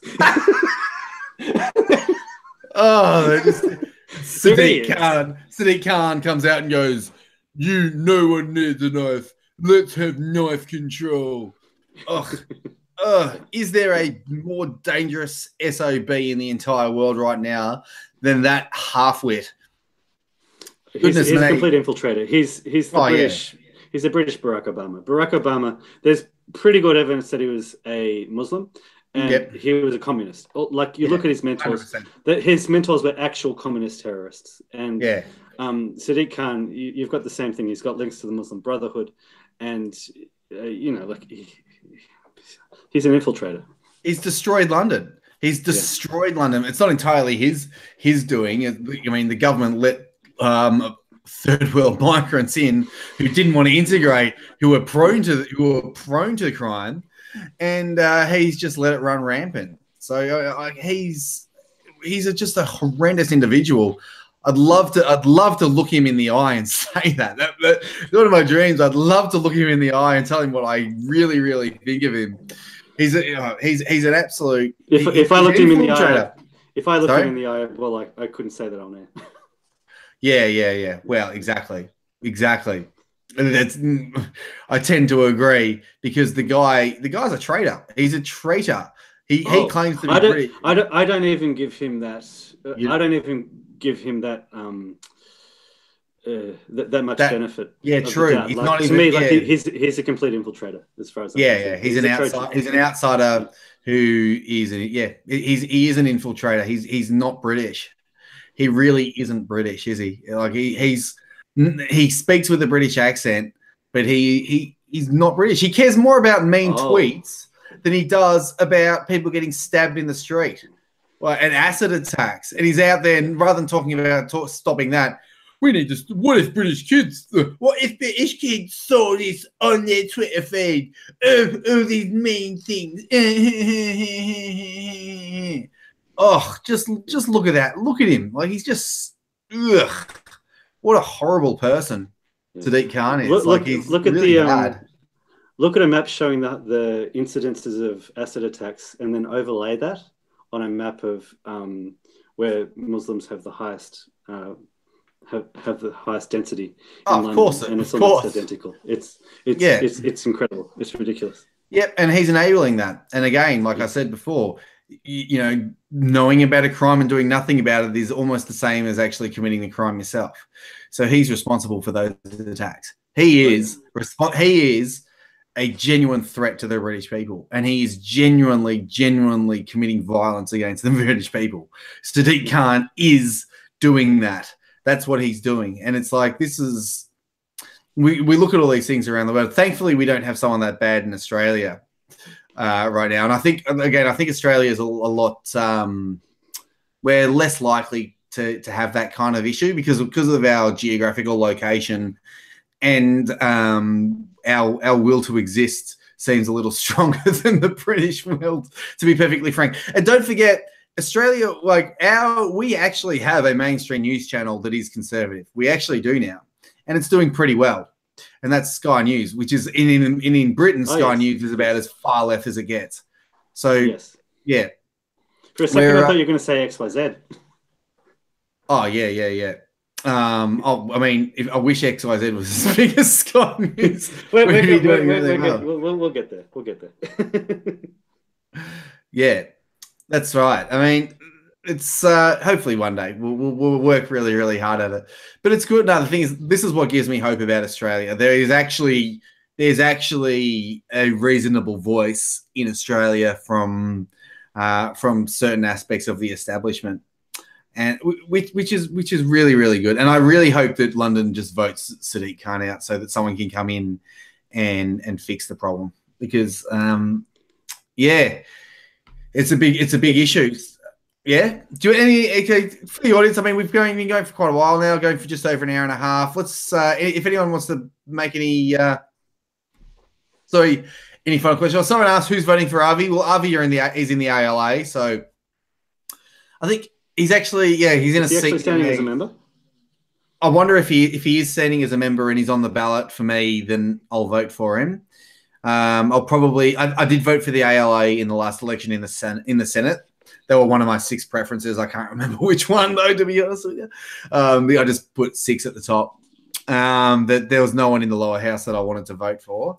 Sadiq Khan comes out and goes, "No one needs a knife. Let's have knife control." Is there a more dangerous SOB in the entire world right now than that half-wit? He's a complete infiltrator. He's the British. Yeah. He's the British Barack Obama. Barack Obama. There's pretty good evidence that he was a Muslim, and he was a communist. Like, you look at his mentors. That his mentors were actual communist terrorists. And Sadiq Khan, you've got the same thing. He's got links to the Muslim Brotherhood, and he's an infiltrator. He's destroyed London. London. It's not entirely his doing. I mean, the government let third world migrants in who didn't want to integrate, who were prone to crime, and he's just let it run rampant. So he's just a horrendous individual. I'd love to look him in the eye and say that. That's one of my dreams. I'd love to look him in the eye and tell him what I really, really think of him. He's an absolute. If I looked him in the eye, well, I couldn't say that on air. Yeah. Well, exactly. That's. I tend to agree, because the guy's a traitor. He's a traitor. He claims to be British. I don't even give him that. I don't even give him that that much benefit. Yeah, true. He's not to me. Like, he's a complete infiltrator, as far as I'm concerned. He's an outsider who is he is an infiltrator. He's not British. He really isn't British, is he? Like, he speaks with a British accent, but he's not British. He cares more about mean tweets than he does about people getting stabbed in the street, and acid attacks. And he's out there, and rather than talking about stopping that, we need to. What if British kids saw this on their Twitter feed? Oh, these mean things. Just look at that. Look at him. Like, he's just. Ugh. What a horrible person Sadiq Khan is. Look at a map showing the incidences of acid attacks, and then overlay that on a map of where Muslims have the highest have the highest density in London, course, and it's almost identical. It's incredible. It's ridiculous. Yep, and he's enabling that. And again, like I said before, you know, knowing about a crime and doing nothing about it is almost the same as actually committing the crime yourself. So he's responsible for those attacks. He is a genuine threat to the British people, and he is genuinely committing violence against the British people. Sadiq Khan is doing that. That's what he's doing. And it's like, this is... We look at all these things around the world. Thankfully, we don't have someone that bad in Australia right now. And I think Australia is a lot... we're less likely to have that kind of issue because of our geographical location, and our will to exist seems a little stronger than the British will, to be perfectly frank. And don't forget, Australia, we actually have a mainstream news channel that is conservative. We actually do now, and it's doing pretty well. And that's Sky News, which is in Britain. Sky News is about as far left as it gets. So yeah. For a second, I thought you were going to say XYZ. Oh yeah. I mean, I wish XYZ was as big as Sky News. We'll get there. We'll get there. Yeah, that's right. I mean, it's hopefully one day we'll work really hard at it. But it's good. No, the thing is, this is what gives me hope about Australia. There's actually a reasonable voice in Australia from certain aspects of the establishment, and which is really good. And I really hope that London just votes Sadiq Khan out so that someone can come in and fix the problem, because it's a big issue. Yeah. Do any for the audience? I mean, we've been going for quite a while now, going for just over an hour and a half. Let's if anyone wants to make any any final questions. Someone asked who's voting for Avi. Well, Avi is in the ALA, so I think he's actually he's in a seat. Standing as a member. I wonder if he is standing as a member and he's on the ballot for me, then I'll vote for him. I did vote for the ALA in the last election in the Senate. They were one of my 6 preferences. I can't remember which one though, to be honest with you. I just put 6 at the top. That there was no one in the lower house that I wanted to vote for.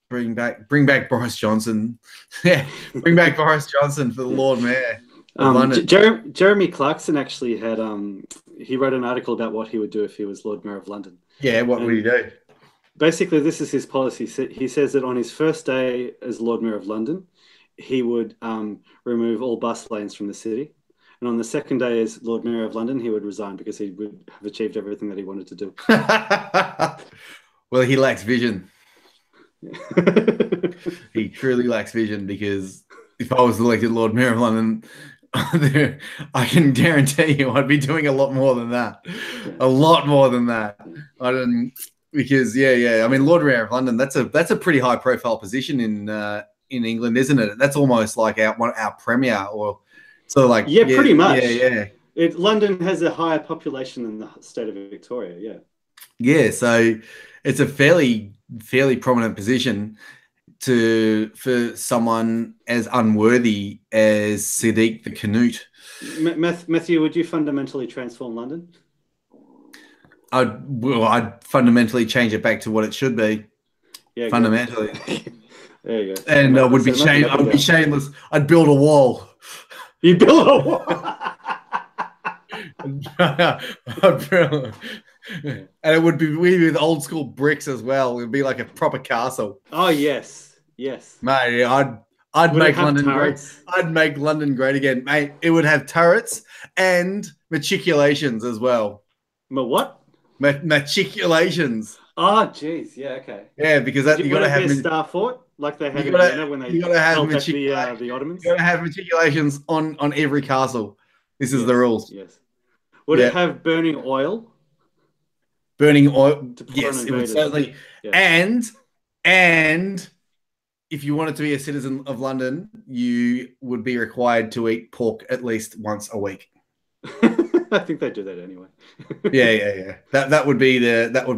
Bring back Boris Johnson. Yeah, bring back Boris Johnson for the Lord Mayor of London. Jeremy Clarkson actually had he wrote an article about what he would do if he was Lord Mayor of London. Yeah, what would he do? Basically, this is his policy. He says that on his first day as Lord Mayor of London, he would remove all bus lanes from the city. And on the second day as Lord Mayor of London, he would resign because he would have achieved everything that he wanted to do. Well, he lacks vision. He truly lacks vision, because if I was elected Lord Mayor of London, I can guarantee you I'd be doing a lot more than that. A lot more than that. I don't, because I mean, Lord Mayor of London, that's a pretty high profile position in England, isn't it? That's almost like our premier, or sort of like pretty much. Yeah. London has a higher population than the state of Victoria. Yeah. Yeah, so it's a fairly prominent position for someone as unworthy as Sadiq the Canute. Matthew, would you fundamentally transform London? I'd fundamentally change it back to what it should be. Yeah, fundamentally. There you go. And I would be shameless. I'd build a wall. You build a wall. And it would be with old school bricks as well. It would be like a proper castle. Oh yes, mate. I'd make London great. I'd make London great again, mate. It would have turrets and matriculations as well. What? Matriculations. Oh, jeez. Yeah. Okay. Yeah, because you got to have a star fort like they had in Vienna when they held back the Ottomans. You got to have matriculations on every castle. This is the rules. Yes. Would it have burning oil? Burning oil, yes, it would certainly. Yeah. And if you wanted to be a citizen of London, you would be required to eat pork at least once a week. I think they do that anyway. Yeah. That would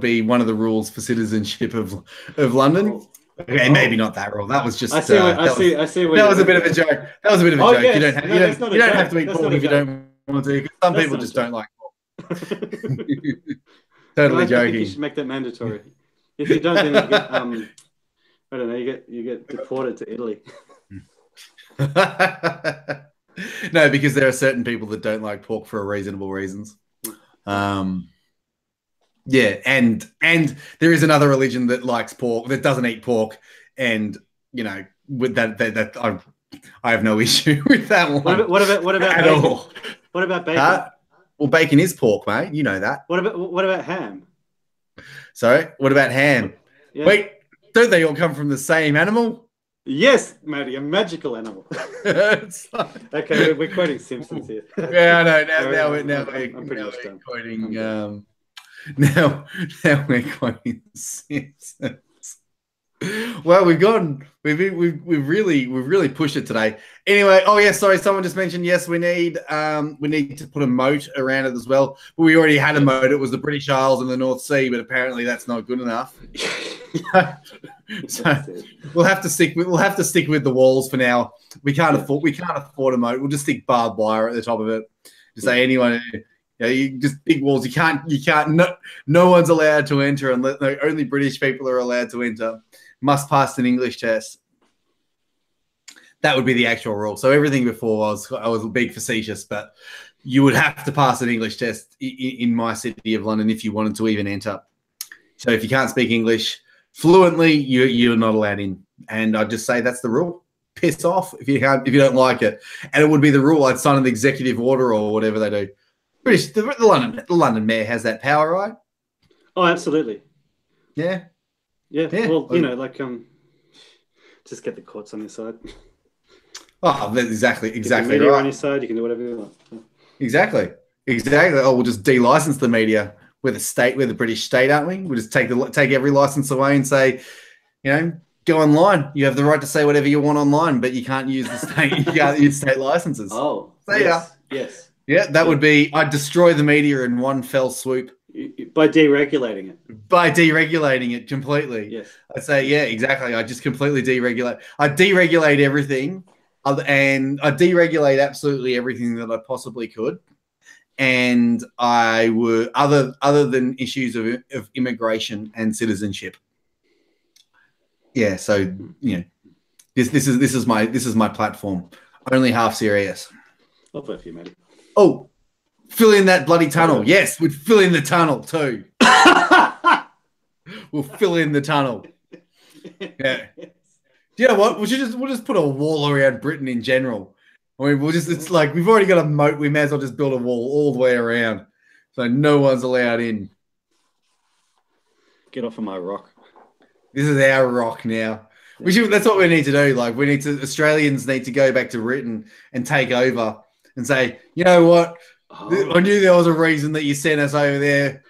be one of the rules for citizenship of London. Okay, maybe not that rule. That was just. I see. I see. That was a bit of a joke. That was a bit of a joke. Yes. You don't have to eat pork if you don't want to. Because some people just don't like pork. Totally joking. I think you should make that mandatory. If you don't, then you get I don't know. You get deported to Italy. No, because there are certain people that don't like pork for reasonable reasons. Yeah, and there is another religion that likes pork, that doesn't eat pork, and with that I have no issue with that one. What about at bacon? all? What about bacon? Well, bacon is pork, mate. You know that. What about ham? Sorry, what about ham? Yeah. Wait, don't they all come from the same animal? Yes, Matty, a magical animal. Okay, we're quoting Simpsons here. Yeah, I know. Now we're quoting. Now we're quoting Simpsons. Well, we've really pushed it today. Anyway, sorry, someone just mentioned we need to put a moat around it as well. But we already had a moat. It was the British Isles and the North Sea, but apparently that's not good enough. So we'll have to stick with the walls for now. We can't afford a moat. We'll just stick barbed wire at the top of it. Just say anyone. You just big walls. You can't. No one's allowed to enter, and only British people are allowed to enter. Must pass an English test. That would be the actual rule. So everything before I was being facetious, but you would have to pass an English test in my city of London if you wanted to even enter. So if you can't speak English fluently, you're not allowed in. And I just say that's the rule. Piss off if you don't like it. And it would be the rule. I'd sign an executive order or whatever they do. The London mayor has that power, right? Oh, absolutely. Yeah. Well, just get the courts on your side. Oh, that's exactly get the media right on your side. You can do whatever you want. Exactly. Oh, we'll just de-license the media. We're the British state, aren't we? We'll just take every license away and say, go online. You have the right to say whatever you want online, but you can't use the state. You can't use state licenses. Oh, yes. Yeah, that would be. I'd destroy the media in one fell swoop. By deregulating it. By deregulating it completely. Yes. I'd say, yeah, exactly. I just completely deregulate. I deregulate everything, and I deregulate absolutely everything that I possibly could. And I would, other than issues of immigration and citizenship. Yeah. So this is my platform. Only half serious. I'll vote for you, Matty. Oh, fill in that bloody tunnel. Yes, we'd fill in the tunnel too. We'll fill in the tunnel. Yeah. Do you know what? We'll just put a wall around Britain in general. I mean, it's like we've already got a moat. We may as well just build a wall all the way around, so no one's allowed in. Get off of my rock. This is our rock now. That's what we need to do. Like Australians need to go back to Britain and take over and say, you know what? I knew there was a reason that you sent us over there.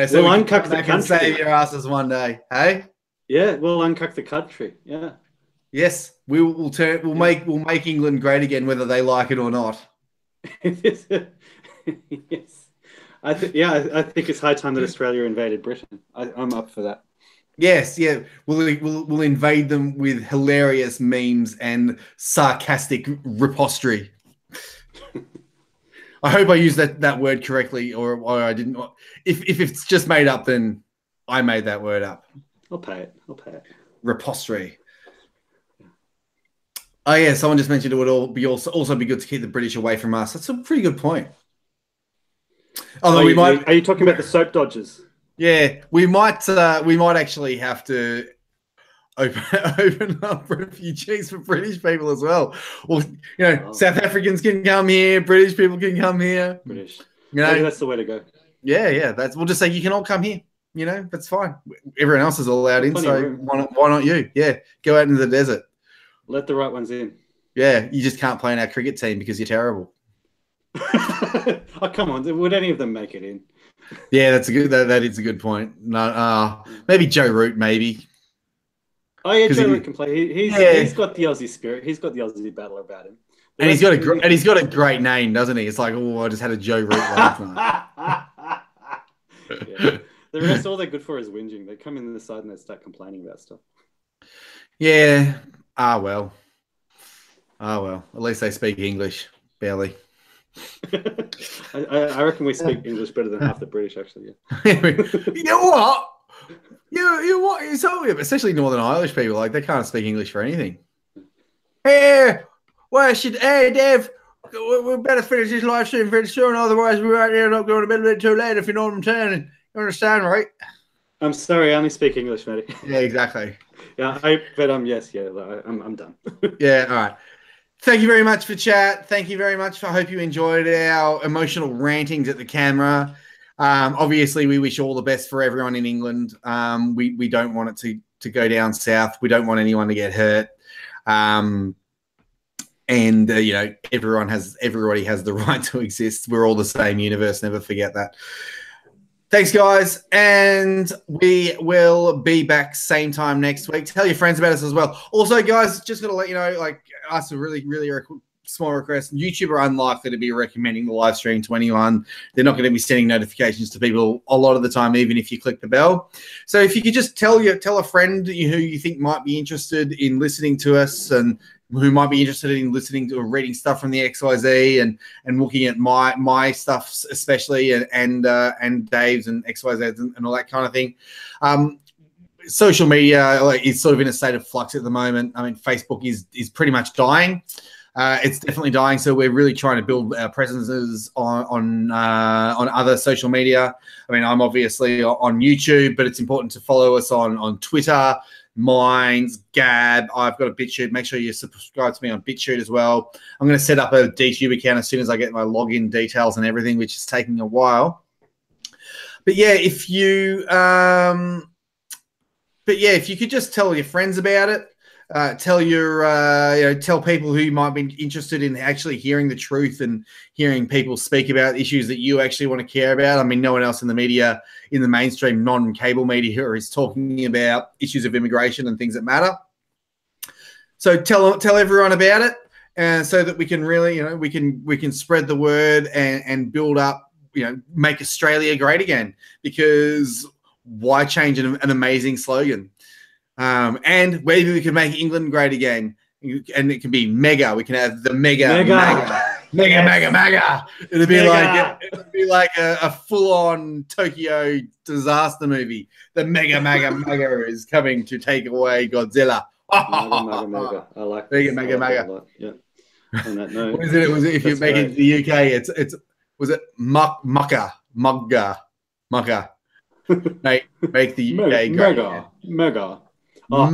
So we'll uncuck the country. Save your asses one day, hey? Yeah, we'll uncuck the country. Yeah. Yes, we'll make England great again, whether they like it or not. Yes. I think it's high time that Australia invaded Britain. I'm up for that. Yes, yeah. We'll invade them with hilarious memes and sarcastic riposte. I hope I used that word correctly, or I didn't. If it's just made up, then I made that word up. I'll pay it. Riposte. Oh yeah, someone just mentioned it would also be good to keep the British away from us. That's a pretty good point. Although are you talking about the soap dodgers? Yeah, we might actually have to open up refugees for British people as well. Well, South Africans can come here, British people can come here. Maybe that's the way to go. Yeah. We'll just say you can all come here. That's fine. Everyone else is allowed in, so why not you? Yeah, go out into the desert. Let the right ones in. Yeah, you just can't play in our cricket team because you're terrible. Oh, come on. Would any of them make it in? Yeah, that is a good point. No, maybe Joe Root, maybe. Oh yeah, Joe Root can play. He's got the Aussie spirit. He's got the Aussie battle about him. And he's got a great name, doesn't he? It's like, I just had a Joe Root last night. Yeah. The rest, all they're good for is whinging. They come in the side and they start complaining about stuff. Yeah. Ah, well. Ah, well. At least they speak English, barely. I reckon we speak English better than half the British, actually. You know what? You what? It's especially Northern Irish people. Like they can't speak English for anything. Hey, hey, Dave, we better finish this live stream pretty soon. Otherwise, we might end up going a bit too late. If you know what I'm saying, you understand, right? I'm sorry, I only speak English, matey. Yeah, exactly. Yeah, yes, yeah, I'm done. Yeah, all right. Thank you very much for chat. Thank you very much. I hope you enjoyed our emotional rantings at the camera. Obviously, we wish all the best for everyone in England. We don't want it to go down south. We don't want anyone to get hurt. And you know, everybody has the right to exist. We're all the same universe. Never forget that. Thanks, guys, and we will be back same time next week. Tell your friends about us as well. Also, guys, just got to let you know, like, ask a really small request. YouTube are unlikely to be recommending the live stream to anyone. They're not going to be sending notifications to people a lot of the time, even if you click the bell. So if you could just tell a friend who you think might be interested in listening to us and who might be interested in listening to or reading stuff from the XYZ and looking at my stuff especially and Dave's and XYZ's and all that kind of thing. Social media is sort of in a state of flux at the moment. I mean, Facebook is pretty much dying. It's definitely dying. So we're really trying to build our presences on other social media. I mean, I'm obviously on YouTube, but it's important to follow us on Twitter, Minds, Gab. I've got a BitChute. Make sure you subscribe to me on BitChute as well. I'm going to set up a DTube account as soon as I get my login details and everything, which is taking a while. But yeah, if you could just tell your friends about it, tell people who might be interested in actually hearing the truth and hearing people speak about issues that you actually want to care about. I mean, no one else in the media, in the mainstream non-cable media, is talking about issues of immigration and things that matter. So tell everyone about it, and so that we can really, we can spread the word and build up, make Australia great again. Because why change an amazing slogan? And maybe we can make England great again, and it can be mega. We can have the mega. It'll be like a full-on Tokyo disaster movie. The mega is coming to take away Godzilla. Mega. I like mega. Yeah. On that note, what is it? Was it if you make it the UK? It's was it mucka. Make the UK mega. But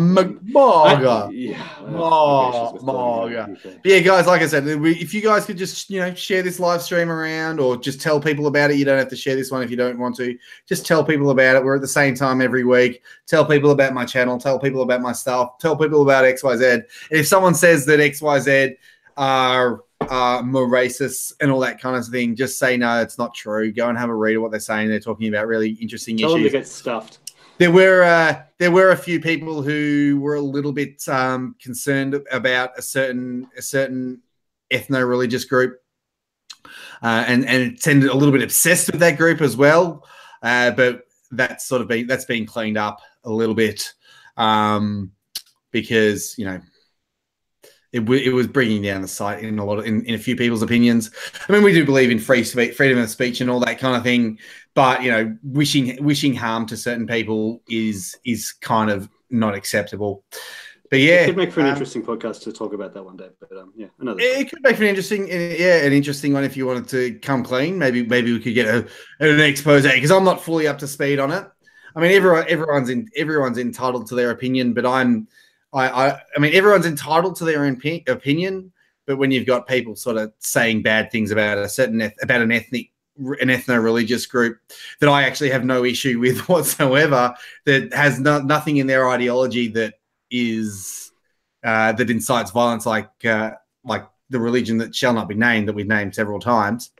yeah, guys, like I said, if you guys could just share this live stream around, or just tell people about it. You don't have to share this one if you don't want to. Just tell people about it. We're at the same time every week. Tell people about my channel. Tell people about my stuff. Tell people about XYZ. And if someone says that XYZ are more racist and all that kind of thing, just say no, it's not true. Go and have a read of what they're saying. They're talking about really interesting issues. Tell them to get stuffed. There were a few people who were a little bit concerned about a certain ethno-religious group, and tended a little bit obsessed with that group as well. But that's been cleaned up a little bit, because it was bringing down the site in a few people's opinions. I mean, we do believe in free speech, freedom of speech, and all that kind of thing. But wishing harm to certain people is kind of not acceptable. But yeah, it could make for an interesting podcast to talk about that one day. But yeah, another. It could make for an interesting one if you wanted to come clean. Maybe we could get an expose, because I'm not fully up to speed on it. I mean, everyone's entitled to their opinion, but I mean, everyone's entitled to their opinion, but when you've got people sort of saying bad things about an ethno-religious group that I actually have no issue with whatsoever, that has nothing in their ideology that is that incites violence, like the religion that shall not be named, that we've named several times.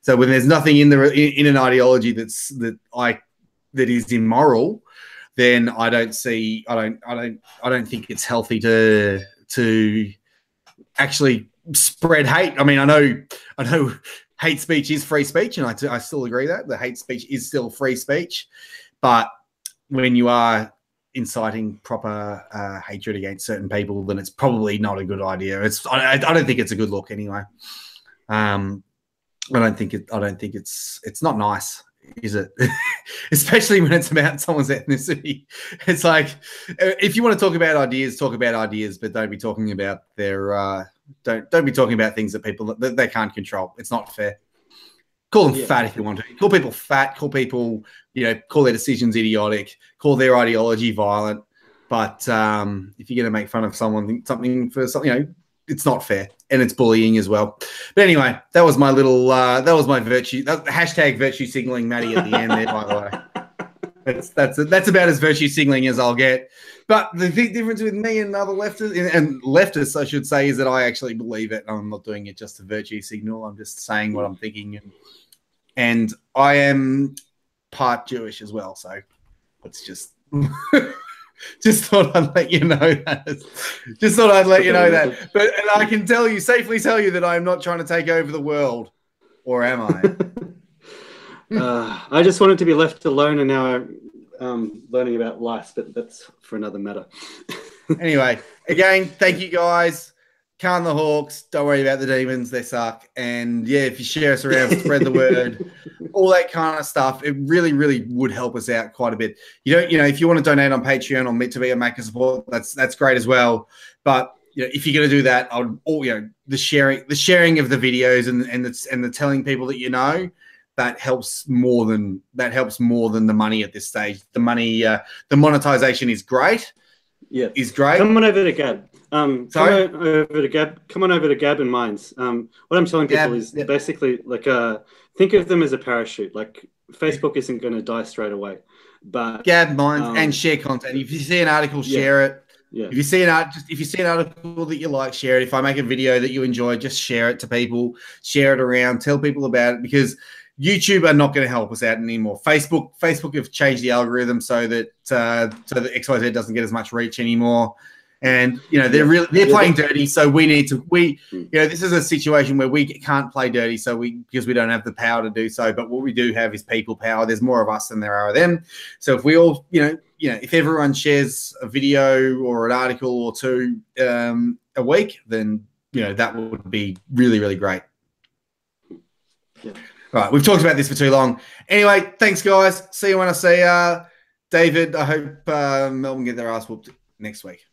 So when there's nothing in an ideology that is immoral, then I don't think it's healthy to actually spread hate. I mean, I know hate speech is free speech, and I still agree that the hate speech is still free speech. But when you are inciting proper hatred against certain people, then it's probably not a good idea. I don't think it's a good look anyway. I don't think it's not nice, is it? Especially when it's about someone's ethnicity. It's like, if you want to talk about ideas, but don't be talking about their don't be talking about things that people that they can't control. It's not fair. Call them fat if you want to. Call people fat. Call people, call their decisions idiotic. Call their ideology violent. But if you're going to make fun of something for something, it's not fair, and it's bullying as well. But anyway, that was my little, that was my virtue. Hashtag virtue signaling, Matty, at the end there, by the way. That's about as virtue signaling as I'll get. But the big difference with me and other leftists, I should say, is that I actually believe it. I'm not doing it just to virtue signal. I'm just saying what I'm thinking, and I am part Jewish as well. So it's just. Just thought I'd let you know that. But I can safely tell you that I'm not trying to take over the world, or am I? I just wanted to be left alone, and now I'm learning about lice, but that's for another matter. Anyway, again, thank you guys. Calm the Hawks. Don't worry about the demons. They suck. And yeah, if you share us around, spread the word, all that kind of stuff, it really, really would help us out quite a bit. If you want to donate on Patreon or to be a Maker support, that's great as well. But if you're going to do that, the sharing of the videos and the telling people that that helps more than the money at this stage. The money, the monetization is great. Yeah, is great. Come on over to Gab. Come on over to Gab and Minds. What I'm telling people is basically like think of them as a parachute. Like Facebook isn't going to die straight away, but Gab, Minds, and share content. If you see an article, share it. Yeah. If you see an article that you like, share it. If I make a video that you enjoy, just share it to people. Share it around. Tell people about it, because YouTube are not going to help us out anymore. Facebook have changed the algorithm so that the XYZ doesn't get as much reach anymore. And they're playing dirty, so this is a situation where we can't play dirty, because we don't have the power to do so. But what we do have is people power. There's more of us than there are of them. So if we all, if everyone shares a video or an article or two a week, then that would be really, really great. Yeah. All right, we've talked about this for too long. Anyway, thanks, guys. See you when I see David. I hope Melbourne get their ass whooped next week.